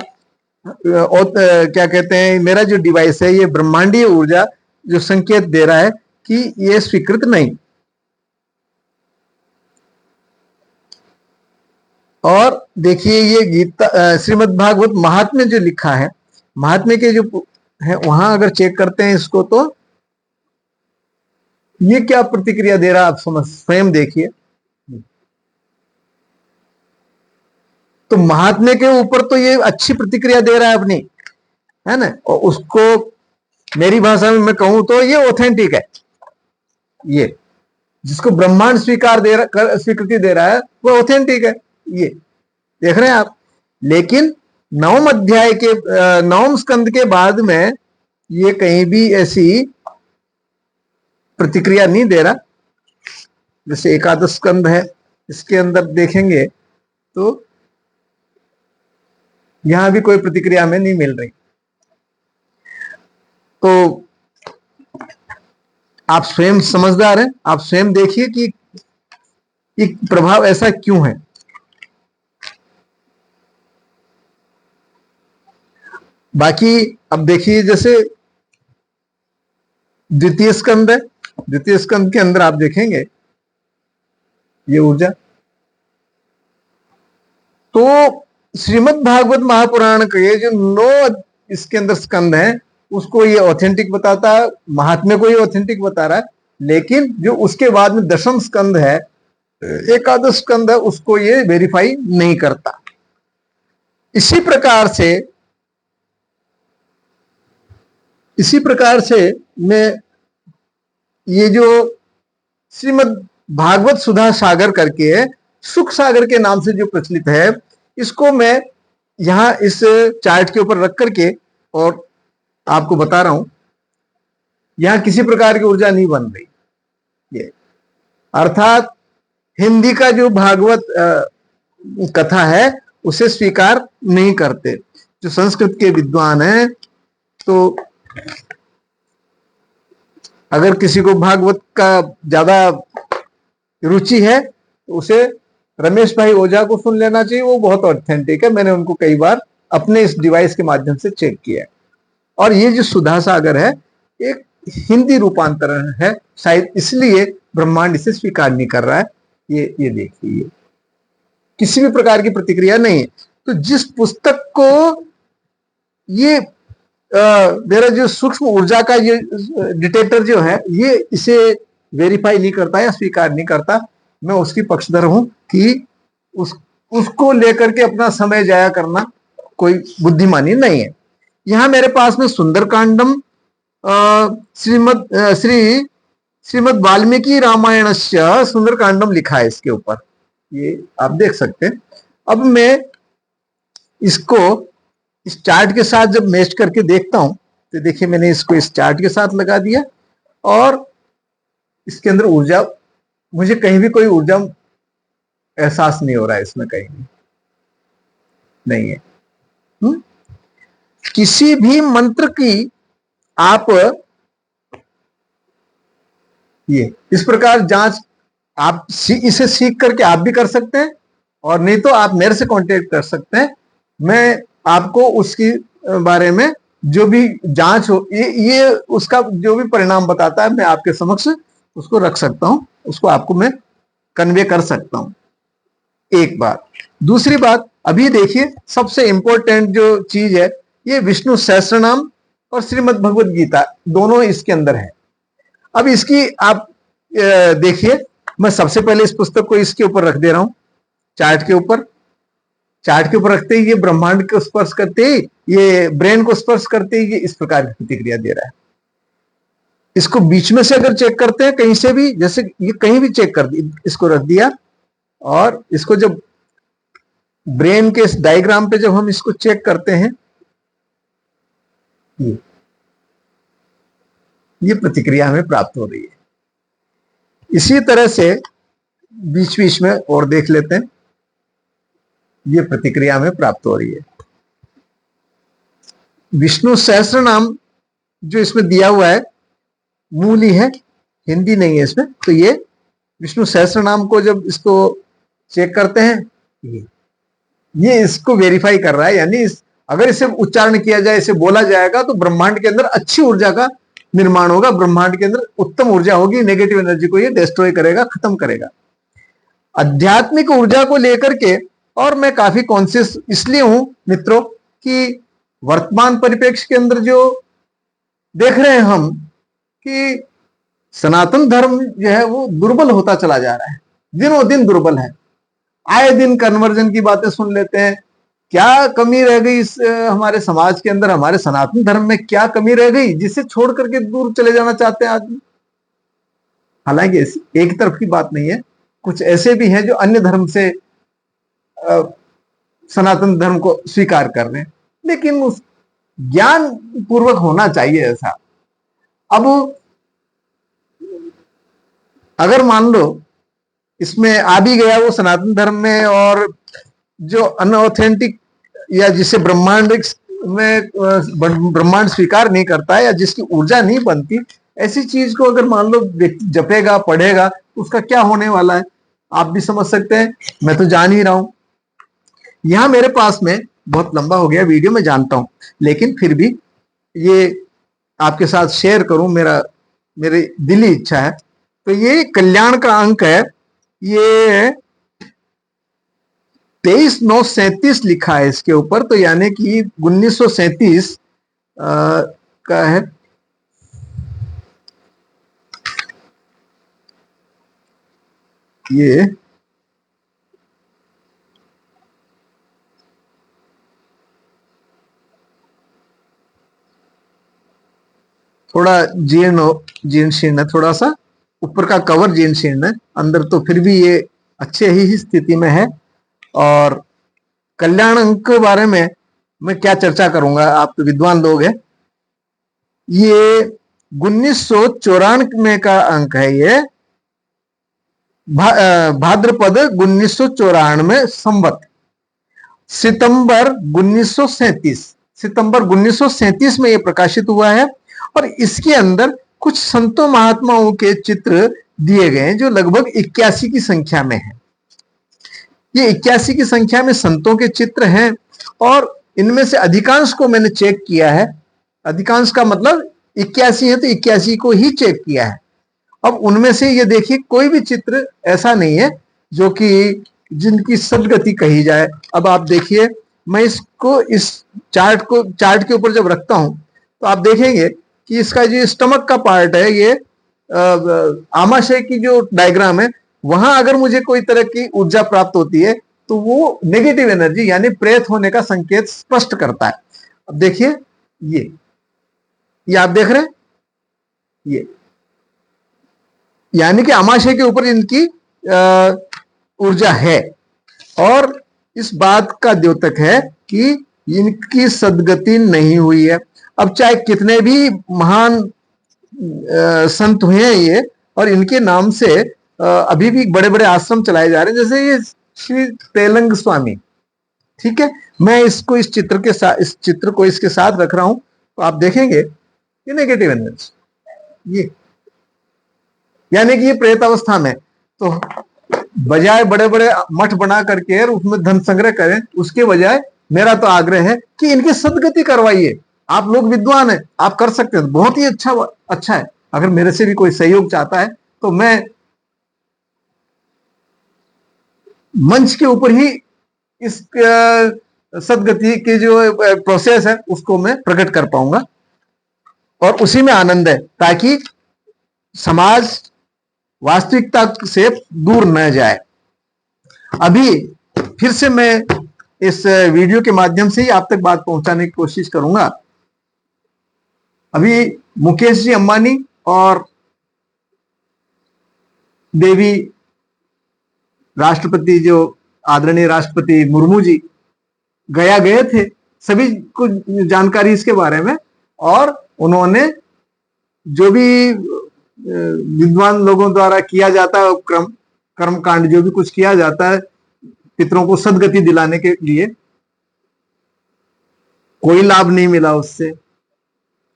क्या कहते हैं, मेरा जो डिवाइस है ये ब्रह्मांडीय ऊर्जा जो संकेत दे रहा है कि ये स्वीकृत नहीं। और देखिए ये गीता श्रीमद् भागवत महात्म्य जो लिखा है, महात्म्य के जो है वहां अगर चेक करते हैं इसको, तो ये क्या प्रतिक्रिया दे रहा है आप समझ स्वयं देखिए। तो महात्म्य के ऊपर तो ये अच्छी प्रतिक्रिया दे रहा है अपनी, है ना, और उसको मेरी भाषा में मैं कहूं तो ये ऑथेंटिक है। ये जिसको ब्रह्मांड स्वीकृति दे रहा है वो ऑथेंटिक है। ये देख रहे हैं आप। लेकिन नवम अध्याय के नवम स्कंद के बाद में ये कहीं भी ऐसी प्रतिक्रिया नहीं दे रहा। जैसे एकादश स्कंद है, इसके अंदर देखेंगे तो यहां भी कोई प्रतिक्रिया हमें नहीं मिल रही। तो आप स्वयं समझदार हैं, आप स्वयं देखिए कि एक प्रभाव ऐसा क्यों है। बाकी अब देखिए जैसे द्वितीय स्कंद है, द्वितीय स्कंद के अंदर आप देखेंगे ये ऊर्जा। तो श्रीमद् भागवत महापुराण के जो 9 इसके अंदर स्कंद हैं, उसको ये ऑथेंटिक बताता है, महात्म्य को ये ऑथेंटिक बता रहा है, लेकिन जो उसके बाद में दशम स्कंद है, एकादश स्कंद है, उसको ये वेरीफाई नहीं करता। इसी प्रकार से मैं ये जो श्रीमद् भागवत सुधा सागर करके सुख सागर के नाम से जो प्रचलित है, इसको मैं यहां इस चार्ट के ऊपर रख करके और आपको बता रहा हूं, यहां किसी प्रकार की ऊर्जा नहीं बन रही। ये अर्थात हिंदी का जो भागवत कथा है उसे स्वीकार नहीं करते। जो संस्कृत के विद्वान हैं, तो अगर किसी को भागवत का ज्यादा रुचि है तो उसे रमेश भाई ओझा को सुन लेना चाहिए, वो बहुत ऑथेंटिक है। मैंने उनको कई बार अपने इस डिवाइस के माध्यम से चेक किया है। और ये जो सुधा सागर है एक हिंदी रूपांतरण है, शायद इसलिए ब्रह्मांड इसे स्वीकार नहीं कर रहा है। ये देखिए, किसी भी प्रकार की प्रतिक्रिया नहीं है। तो जिस पुस्तक को ये मेरा जो सूक्ष्म ऊर्जा का ये डिटेक्टर जो है, ये इसे वेरीफाई नहीं करता या स्वीकार नहीं करता, मैं उसकी पक्षधर हूं कि उसको लेकर के अपना समय जाया करना कोई बुद्धिमानी नहीं है। यहां मेरे पास में सुंदरकांडम श्रीमद् वाल्मीकि रामायण सुंदरकांडम लिखा है इसके ऊपर, ये आप देख सकते हैं। अब मैं इसको इस चार्ट के साथ जब मैच करके देखता हूं, तो देखिए मैंने इसको इस चार्ट के साथ लगा दिया और इसके अंदर ऊर्जा, मुझे कहीं भी कोई ऊर्जा एहसास नहीं हो रहा है, इसमें कहीं भी नहीं है। किसी भी मंत्र की आप ये इस प्रकार जांच आप इसे सीख करके आप भी कर सकते हैं, और नहीं तो आप मेरे से कांटेक्ट कर सकते हैं। मैं आपको उसकी बारे में जो भी जांच हो, ये उसका जो भी परिणाम बताता है, मैं आपके समक्ष उसको रख सकता हूं, उसको आपको मैं कन्वे कर सकता हूं। एक बात। दूसरी बात, अभी देखिए सबसे इंपॉर्टेंट जो चीज है, ये विष्णु सहस्त्रनाम और श्रीमद् भगवद गीता दोनों इसके अंदर है। अब इसकी आप देखिए, मैं सबसे पहले इस पुस्तक को इसके ऊपर रख दे रहा हूं, चार्ट के ऊपर रखते ही ये ब्रह्मांड को स्पर्श करते ही, ये ब्रेन को स्पर्श करते ही ये इस प्रकार की प्रतिक्रिया दे रहा है। इसको बीच में से अगर चेक करते हैं कहीं से भी, जैसे ये कहीं भी चेक कर दी, इसको रख दिया और इसको जब ब्रेन के इस डायग्राम पे जब हम इसको चेक करते हैं, ये प्रतिक्रिया हमें प्राप्त हो रही है। इसी तरह से बीच बीच में और देख लेते हैं, ये प्रतिक्रिया हमें प्राप्त हो रही है। विष्णु सहस्त्र नाम जो इसमें दिया हुआ है, मूली है, हिंदी नहीं है इसमें, तो ये विष्णु सहस्त्र नाम को जब इसको चेक करते हैं, ये इसको वेरीफाई कर रहा है, यानी अगर इसे उच्चारण किया जाए, इसे बोला जाएगा, तो ब्रह्मांड के अंदर अच्छी ऊर्जा का निर्माण होगा, ब्रह्मांड के अंदर उत्तम ऊर्जा होगी, नेगेटिव एनर्जी को ये डिस्ट्रॉय करेगा, खत्म करेगा। आध्यात्मिक ऊर्जा को लेकर के और मैं काफी कॉन्शियस इसलिए हूं मित्रों कि वर्तमान परिप्रेक्ष्य के अंदर जो देख रहे हैं हम कि सनातन धर्म जो है वो दुर्बल होता चला जा रहा है, दिनों दिन दुर्बल है। आए दिन कन्वर्जन की बातें सुन लेते हैं, क्या कमी रह गई इस हमारे समाज के अंदर, हमारे सनातन धर्म में क्या कमी रह गई जिसे छोड़ करके दूर चले जाना चाहते हैं आदमी। हालांकि एक तरफ की बात नहीं है, कुछ ऐसे भी हैं जो अन्य धर्म से सनातन धर्म को स्वीकार कर रहे हैं, लेकिन उस ज्ञान पूर्वक होना चाहिए ऐसा। अब अगर मान लो इसमें आ भी गया वो सनातन धर्म में, और जो अनऑथेंटिक या जिसे ब्रह्मांड में ब्रह्मांड स्वीकार नहीं करता है या जिसकी ऊर्जा नहीं बनती, ऐसी चीज को अगर मान लो जपेगा पढ़ेगा, उसका क्या होने वाला है आप भी समझ सकते हैं, मैं तो जान ही रहा हूं। यहां मेरे पास में बहुत लंबा हो गया वीडियो, मैं जानता हूं, लेकिन फिर भी ये आपके साथ शेयर करूं, मेरी दिली इच्छा है। तो ये कल्याण का अंक है, ये 23/9/37 लिखा है इसके ऊपर, तो यानी कि 1937 का है। ये थोड़ा जीर्ण शीर्ण है, थोड़ा सा ऊपर का कवर जीर्ण शीर्ण है, अंदर तो फिर भी ये अच्छे ही स्थिति में है। और कल्याण अंक के बारे में मैं क्या चर्चा करूंगा, आप तो विद्वान लोग हैं। ये 1994 का अंक है। ये भाद्रपद 1994 संवत सितंबर 1937, सितंबर 1937 में ये प्रकाशित हुआ है। और इसके अंदर कुछ संतों महात्माओं के चित्र दिए गए हैं जो लगभग 81 की संख्या में है। ये 81 की संख्या में संतों के चित्र हैं और इनमें से अधिकांश को मैंने चेक किया है। अधिकांश का मतलब 81 है तो 81 को ही चेक किया है। अब उनमें से ये देखिए कोई भी चित्र ऐसा नहीं है जो कि जिनकी सदगति कही जाए। अब आप देखिए, मैं इसको इस चार्ट के ऊपर जब रखता हूं तो आप देखेंगे कि इसका जो स्टमक का पार्ट है, ये आमाशय की जो डायग्राम है, वहां अगर मुझे कोई तरह की ऊर्जा प्राप्त होती है तो वो नेगेटिव एनर्जी यानी प्रेत होने का संकेत स्पष्ट करता है। अब देखिए ये आप देख रहे हैं, ये यानी कि आमाशय के ऊपर इनकी ऊर्जा है और इस बात का द्योतक है कि इनकी सदगति नहीं हुई है। अब चाहे कितने भी महान संत हुए हैं ये, और इनके नाम से अभी भी बड़े बड़े आश्रम चलाए जा रहे हैं, जैसे ये श्री तेलंग स्वामी। ठीक है, मैं इसको इस चित्र को इसके साथ रख रहा हूं तो आप देखेंगे ये नेगेटिव एनर्जी, ये यानी कि ये प्रेत अवस्था में। तो बजाय बड़े बड़े मठ बना करके और उसमें धन संग्रह करें, उसके बजाय मेरा तो आग्रह है कि इनकी सदगति करवाइए। आप लोग विद्वान हैं, आप कर सकते हैं, बहुत ही अच्छा है। अगर मेरे से भी कोई सहयोग चाहता है तो मैं मंच के ऊपर ही इस सदगति की जो प्रोसेस है उसको मैं प्रकट कर पाऊंगा और उसी में आनंद है, ताकि समाज वास्तविकता से दूर न जाए। अभी फिर से मैं इस वीडियो के माध्यम से ही आप तक बात पहुंचाने की कोशिश करूंगा। अभी मुकेश जी अंबानी और देवी राष्ट्रपति जो आदरणीय राष्ट्रपति मुर्मू जी गया गए थे, सभी को जानकारी इसके बारे में। और उन्होंने जो भी विद्वान लोगों द्वारा किया जाता है कर्म कांड, जो भी कुछ किया जाता है पितरों को सदगति दिलाने के लिए, कोई लाभ नहीं मिला, उससे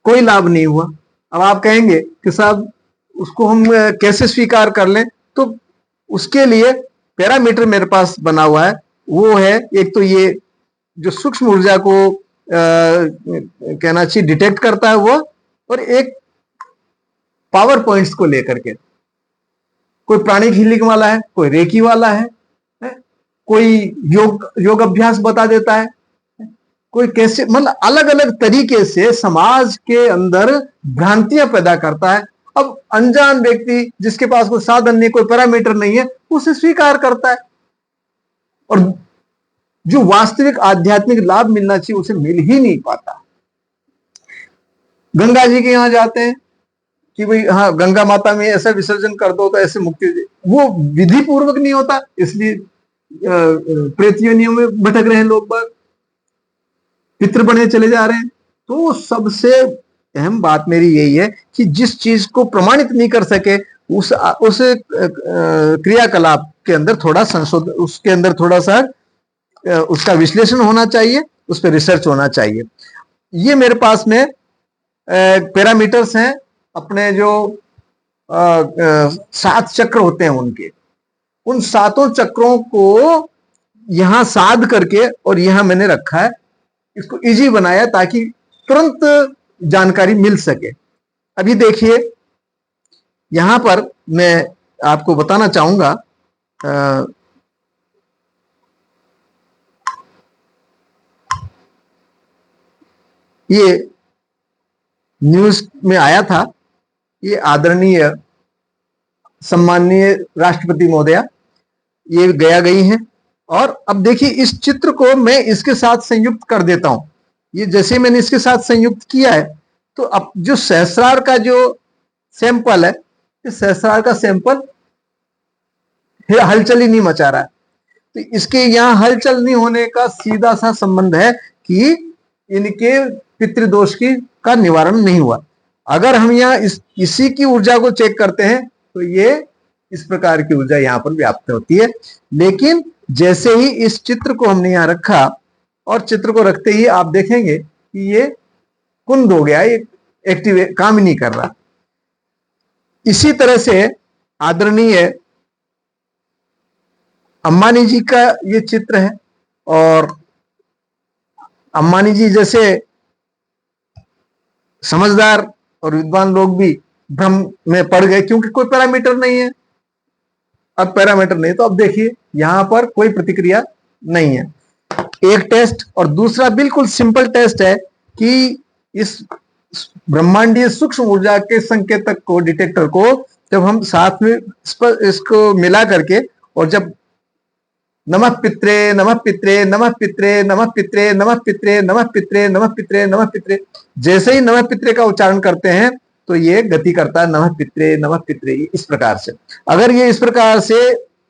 कोई लाभ नहीं हुआ। अब आप कहेंगे कि साहब उसको हम कैसे स्वीकार कर लें, तो उसके लिए पैरामीटर मेरे पास बना हुआ है। वो है, एक तो ये जो सूक्ष्म ऊर्जा को कहना चाहिए डिटेक्ट करता है वो, और एक पावर पॉइंट्स को लेकर के कोई प्राणिक हीलिंग वाला है, कोई रेकी वाला है, कोई योग अभ्यास बता देता है, कोई कैसे, मतलब अलग अलग तरीके से समाज के अंदर भ्रांतियां पैदा करता है। अब अनजान व्यक्ति जिसके पास कोई साधन नहीं, कोई पैरामीटर नहीं है, उसे स्वीकार करता है और जो वास्तविक आध्यात्मिक लाभ मिलना चाहिए उसे मिल ही नहीं पाता। गंगा जी के यहां जाते हैं कि भाई हाँ गंगा माता में ऐसा विसर्जन कर दो तो ऐसे मुक्ति दे, वो विधि पूर्वक नहीं होता, इसलिए प्रेत योनियों में भटक रहे हैं लोग बाग, पितृ बने चले जा रहे हैं। तो सबसे अहम बात मेरी यही है कि जिस चीज को प्रमाणित नहीं कर सके उस क्रियाकलाप के अंदर थोड़ा संशोधन, उसके अंदर थोड़ा सा उसका विश्लेषण होना चाहिए, उस पर रिसर्च होना चाहिए। ये मेरे पास में पैरामीटर्स हैं अपने जो 7 चक्र होते हैं उनके, उन 7 चक्रों को यहां साध करके और यहां मैंने रखा है, इसको इजी बनाया ताकि तुरंत जानकारी मिल सके। अभी देखिए यहां पर मैं आपको बताना चाहूंगा, ये न्यूज में आया था। ये आदरणीय सम्माननीय राष्ट्रपति महोदया ये गया गई हैं। और अब देखिए इस चित्र को मैं इसके साथ संयुक्त कर देता हूं। ये जैसे मैंने इसके साथ संयुक्त किया है तो अब जो सहस्रार का जो सैंपल है, इस सहस्रार का सैंपल हलचल ही नहीं मचा रहा है। तो इसके यहां हलचल नहीं होने का सीधा सा संबंध है कि इनके पितृदोष की का निवारण नहीं हुआ। अगर हम यहाँ इसी की ऊर्जा को चेक करते हैं तो ये इस प्रकार की ऊर्जा यहाँ पर व्याप्त होती है। लेकिन जैसे ही इस चित्र को हमने यहाँ रखा और चित्र को रखते ही आप देखेंगे कि ये कुंद हो गया, ये एक्टिव काम ही नहीं कर रहा। इसी तरह से आदरणीय अंबानी जी का ये चित्र है और अंबानी जी जैसे समझदार और विद्वान लोग भी भ्रम में पड़ गए क्योंकि कोई पैरामीटर नहीं है। अब पैरामीटर नहीं तो अब देखिए यहां पर कोई प्रतिक्रिया नहीं है। एक टेस्ट और दूसरा बिल्कुल सिंपल टेस्ट है कि इस ब्रह्मांडीय सूक्ष्म ऊर्जा के संकेतक को, डिटेक्टर को जब हम साथ में इसको मिला करके और जब नमः पित्रे नमः पित्रे नमः पित्रे नमः पित्रे नमः पित्रे नमः पित्रे नमः पित्रे नमः पित्रे, जैसे ही नमः पित्रे का उच्चारण करते हैं तो ये गति करता है नमः पित्रे नमः पित्रे। इस प्रकार से अगर ये इस प्रकार से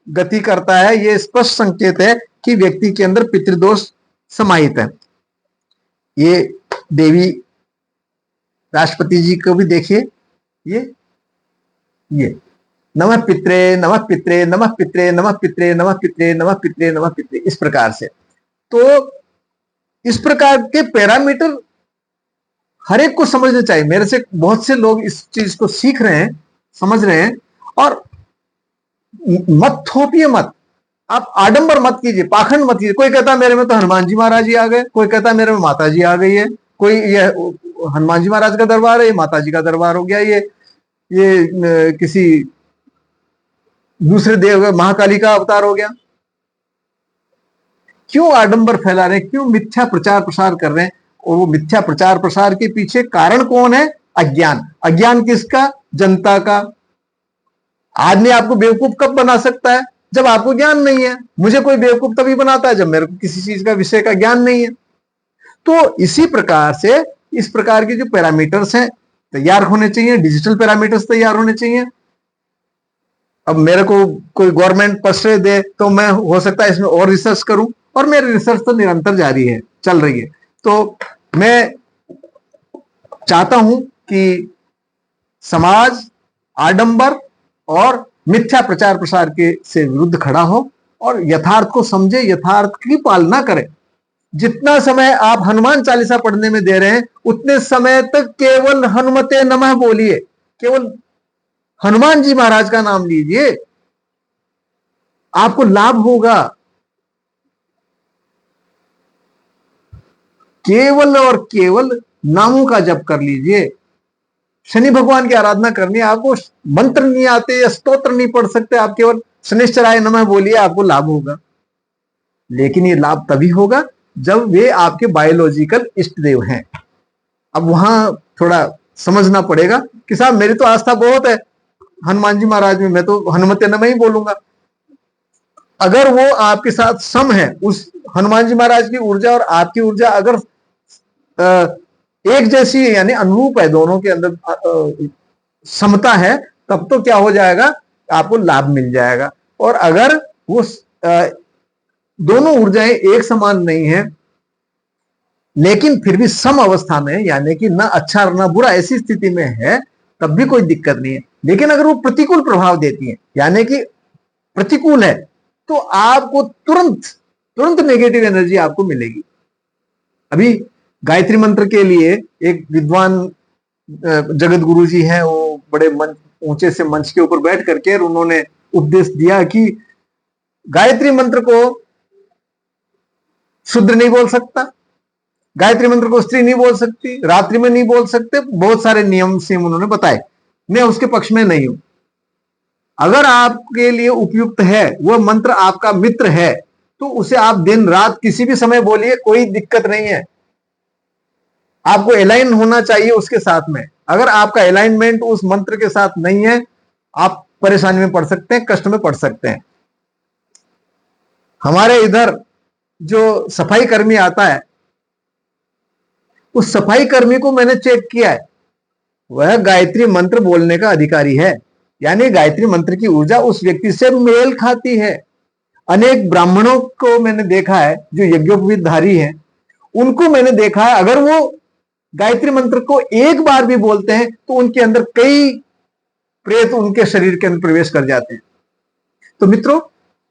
गति करता है, ये स्पष्ट संकेत है कि व्यक्ति के अंदर पितृदोष समाहित है। ये देवी राष्ट्रपति जी को भी देखिए, ये नमः पित्रे नमः पित्रे नमः पित्रे नमः पित्रे नमः पित्रे नमः पित्रे नमः पित्रे, इस प्रकार से। तो इस प्रकार के पैरामीटर हर एक को समझना चाहिए। मेरे से बहुत से लोग इस चीज को सीख रहे हैं, समझ रहे हैं। और मत थोपिए मत, आप आडंबर मत कीजिए, पाखंड मत कीजिए। कोई कहता है मेरे में तो हनुमान जी महाराज जी आ गए, कोई कहता है मेरे में माता जी आ गई है, कोई ये हनुमान जी महाराज का दरबार है, ये माता जी का दरबार हो गया, ये किसी दूसरे देव महाकाली का अवतार हो गया। क्यों आडंबर फैला रहे हैं, क्यों मिथ्या प्रचार प्रसार कर रहे हैं? और वो मिथ्या प्रचार प्रसार के पीछे कारण कौन है? अज्ञान। अज्ञान किसका? जनता का। आदमी आपको बेवकूफ कब बना सकता है? जब आपको ज्ञान नहीं है। मुझे कोई बेवकूफ तभी बनाता है जब मेरे को किसी चीज का विषय का ज्ञान नहीं है। तो इसी प्रकार से इस प्रकार के जो पैरामीटर्स हैं तैयार होने चाहिए, डिजिटल पैरामीटर्स तैयार होने चाहिए। अब मेरे को कोई गवर्नमेंट प्रश्रय दे तो मैं हो सकता है इसमें और रिसर्च करूं, और मेरी रिसर्च तो निरंतर जारी है, चल रही है। तो मैं चाहता हूं कि समाज आडंबर और मिथ्या प्रचार प्रसार के से विरुद्ध खड़ा हो और यथार्थ को समझे, यथार्थ की पालना करे। जितना समय आप हनुमान चालीसा पढ़ने में दे रहे हैं उतने समय तक केवल हनुमते नमः बोलिए, केवल हनुमान जी महाराज का नाम लीजिए, आपको लाभ होगा। केवल और केवल नामों का जप कर लीजिए। शनि भगवान की आराधना करनी है, आपको मंत्र नहीं आते या स्तोत्र नहीं पढ़ सकते, आप केवल शनिश्चराय नमः बोलिए, आपको लाभ होगा। लेकिन ये लाभ तभी होगा जब वे आपके बायोलॉजिकल इष्ट देव हैं। अब वहां थोड़ा समझना पड़ेगा कि साहब मेरी तो आस्था बहुत है हनुमान जी महाराज में, मैं तो हनुमते नमः ही बोलूंगा। अगर वो आपके साथ सम है, उस हनुमान जी महाराज की ऊर्जा और आपकी ऊर्जा अगर एक जैसी है, यानी अनुरूप है, दोनों के अंदर समता है, तब तो क्या हो जाएगा, आपको लाभ मिल जाएगा। और अगर वो दोनों ऊर्जाएं एक समान नहीं है लेकिन फिर भी सम अवस्था में, यानी कि ना अच्छा और ना बुरा, ऐसी स्थिति में है, तब भी कोई दिक्कत नहीं है। लेकिन अगर वो प्रतिकूल प्रभाव देती है, यानी कि प्रतिकूल है, तो आपको तुरंत नेगेटिव एनर्जी आपको मिलेगी। अभी गायत्री मंत्र के लिए एक विद्वान जगत गुरु जी हैं, वो बड़े ऊंचे से मंच के ऊपर बैठ करके उन्होंने उपदेश दिया कि गायत्री मंत्र को शूद्र नहीं बोल सकता, गायत्री मंत्र को स्त्री नहीं बोल सकती, रात्रि में नहीं बोल सकते, बहुत सारे नियम से उन्होंने बताए। मैं उसके पक्ष में नहीं हूं। अगर आपके लिए उपयुक्त है, वह मंत्र आपका मित्र है, तो उसे आप दिन रात किसी भी समय बोलिए, कोई दिक्कत नहीं है। आपको अलाइन होना चाहिए उसके साथ में। अगर आपका अलाइनमेंट उस मंत्र के साथ नहीं है, आप परेशानी में पड़ सकते हैं, कष्ट में पड़ सकते हैं। हमारे इधर जो सफाई कर्मी आता है, उस सफाई कर्मी को मैंने चेक किया है, वह गायत्री मंत्र बोलने का अधिकारी है। यानी गायत्री मंत्र की ऊर्जा उस व्यक्ति से मेल खाती है। अनेक ब्राह्मणों को मैंने देखा है जो यज्ञोपवीतधारी हैं, उनको मैंने देखा है, अगर वो गायत्री मंत्र को एक बार भी बोलते हैं तो उनके अंदर कई प्रेत उनके शरीर के अंदर प्रवेश कर जाते हैं। तो मित्रों,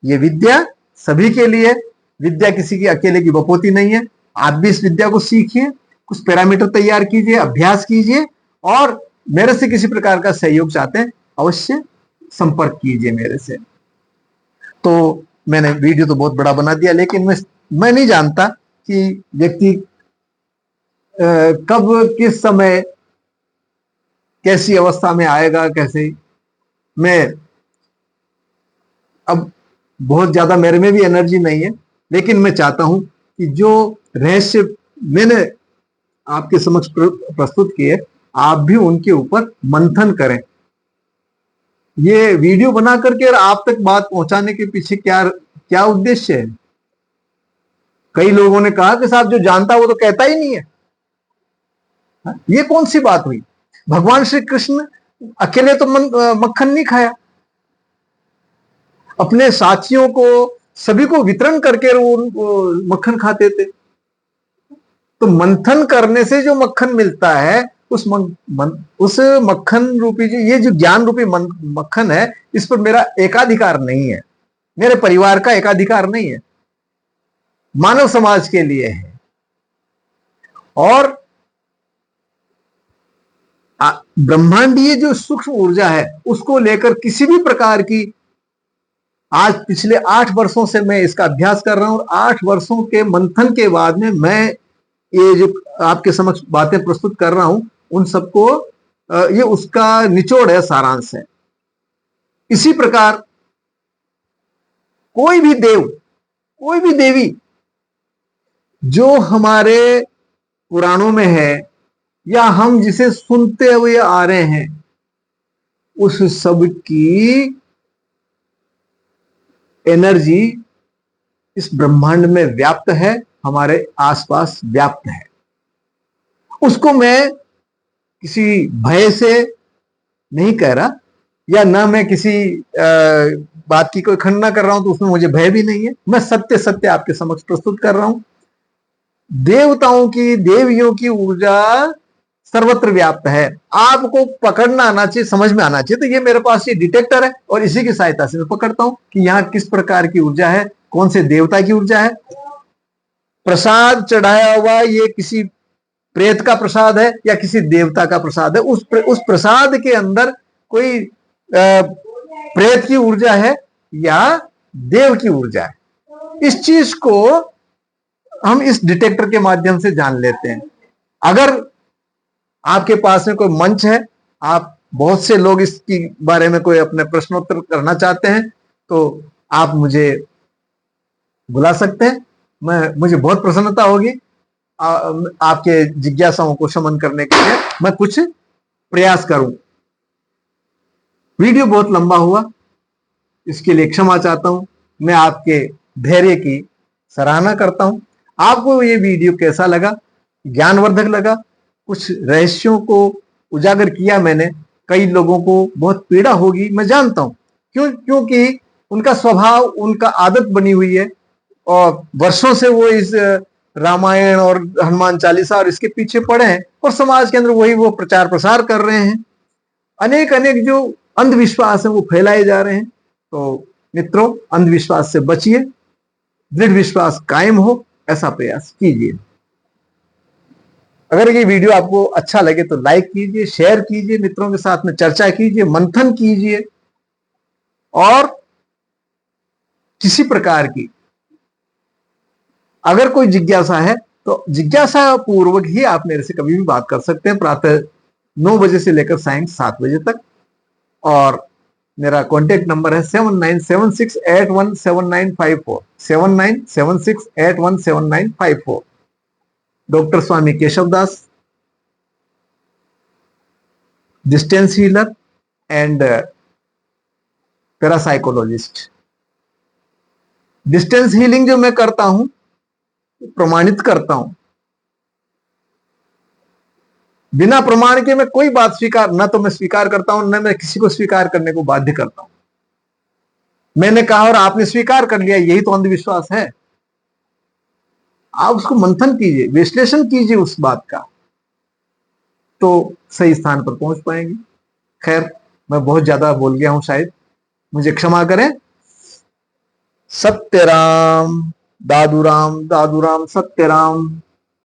ये विद्या सभी के लिए, विद्या किसी की अकेले की बपोती नहीं है। आप भी इस विद्या को सीखिए, कुछ पैरामीटर तैयार कीजिए, अभ्यास कीजिए, और मेरे से किसी प्रकार का सहयोग चाहते हैं अवश्य संपर्क कीजिए मेरे से। तो मैंने वीडियो तो बहुत बड़ा बना दिया, लेकिन मैं नहीं जानता कि व्यक्ति कब किस समय कैसी अवस्था में आएगा, कैसे। मैं अब बहुत ज्यादा मेरे में भी एनर्जी नहीं है, लेकिन मैं चाहता हूं कि जो रहस्य मैंने आपके समक्ष प्रस्तुत किए, आप भी उनके ऊपर मंथन करें। ये वीडियो बना करके आप तक बात पहुंचाने के पीछे क्या क्या उद्देश्य है? कई लोगों ने कहा कि साहब जो जानता है वो तो कहता ही नहीं है। ये कौन सी बात हुई? भगवान श्री कृष्ण अकेले तो मक्खन नहीं खाया, अपने साथियों को, सभी को वितरण करके वो मक्खन खाते थे। तो मंथन करने से जो मक्खन मिलता है, उस मक्खन रूपी ये जो ज्ञान रूपी मक्खन है, इस पर मेरा एकाधिकार नहीं है, मेरे परिवार का एकाधिकार नहीं है, मानव समाज के लिए है। और ब्रह्मांडीय जो सूक्ष्म ऊर्जा है, उसको लेकर किसी भी प्रकार की, आज पिछले 8 वर्षों से मैं इसका अभ्यास कर रहा हूं, और 8 वर्षों के मंथन के बाद में मैं ये जो आपके समक्ष बातें प्रस्तुत कर रहा हूं, उन सबको ये उसका निचोड़ है, सारांश है। इसी प्रकार कोई भी देव, कोई भी देवी जो हमारे पुराणों में है, या हम जिसे सुनते हुए आ रहे हैं, उस सब की एनर्जी इस ब्रह्मांड में व्याप्त है, हमारे आसपास व्याप्त है। उसको मैं किसी भय से नहीं कह रहा, या ना मैं किसी बात की कोई खंडना कर रहा हूं, तो उसमें मुझे भय भी नहीं है। मैं सत्य सत्य आपके समक्ष प्रस्तुत कर रहा हूं। देवताओं की, देवियों की ऊर्जा सर्वत्र व्याप्त है। आपको पकड़ना आना चाहिए, समझ में आना चाहिए। तो ये मेरे पास ये डिटेक्टर है, और इसी की सहायता से मैं पकड़ता हूं कि यहां किस प्रकार की ऊर्जा है, कौन से देवता की ऊर्जा है। प्रसाद चढ़ाया हुआ ये किसी प्रेत का प्रसाद है या किसी देवता का प्रसाद है, उस प्रसाद के अंदर कोई प्रेत की ऊर्जा है या देव की ऊर्जा है। इस चीज को हम इस डिटेक्टर के माध्यम से जान लेते हैं। अगर आपके पास में कोई मंच है, आप बहुत से लोग इसके बारे में कोई अपने प्रश्नोत्तर करना चाहते हैं, तो आप मुझे बुला सकते हैं। मुझे बहुत प्रसन्नता होगी आपके जिज्ञासाओं को शमन करने के लिए मैं कुछ प्रयास करूं। वीडियो बहुत लंबा हुआ, इसके लिए क्षमा चाहता हूं। मैं आपके धैर्य की सराहना करता हूं। आपको ये वीडियो कैसा लगा, ज्ञानवर्धक लगा? कुछ रहस्यों को उजागर किया मैंने। कई लोगों को बहुत पीड़ा होगी, मैं जानता हूं, क्योंकि उनका स्वभाव, उनका आदत बनी हुई है, और वर्षों से वो इस रामायण और हनुमान चालीसा और इसके पीछे पड़े हैं, और समाज के अंदर वही वो प्रचार प्रसार कर रहे हैं। अनेक अनेक जो अंधविश्वास है वो फैलाए जा रहे हैं। तो मित्रों, अंधविश्वास से बचिए, दृढ़ विश्वास कायम हो, ऐसा प्रयास कीजिए। अगर ये वीडियो आपको अच्छा लगे तो लाइक कीजिए, शेयर कीजिए, मित्रों के साथ में चर्चा कीजिए, मंथन कीजिए, और किसी प्रकार की अगर कोई जिज्ञासा है तो जिज्ञासा पूर्वक ही आप मेरे से कभी भी बात कर सकते हैं, प्रातः 9 बजे से लेकर सायं 7 बजे तक। और मेरा कॉन्टेक्ट नंबर है 7976817954, 7976817954। Doctor Swami Keshav Das, distance healer and parapsychologist. Distance healing जो मैं करता हूं, प्रमाणित करता हूं, बिना प्रमाण के मैं कोई बात स्वीकार, ना तो मैं स्वीकार करता हूं, ना मैं किसी को स्वीकार करने को बाध्य करता हूं। मैंने कहा और आपने स्वीकार कर लिया, यही तो अंधविश्वास है। आप उसको मंथन कीजिए, विश्लेषण कीजिए उस बात का, तो सही स्थान पर पहुंच पाएंगे। खैर, मैं बहुत ज्यादा बोल गया हूं, शायद मुझे क्षमा करें। सत्यराम, दादूराम, दादूराम, सत्यराम।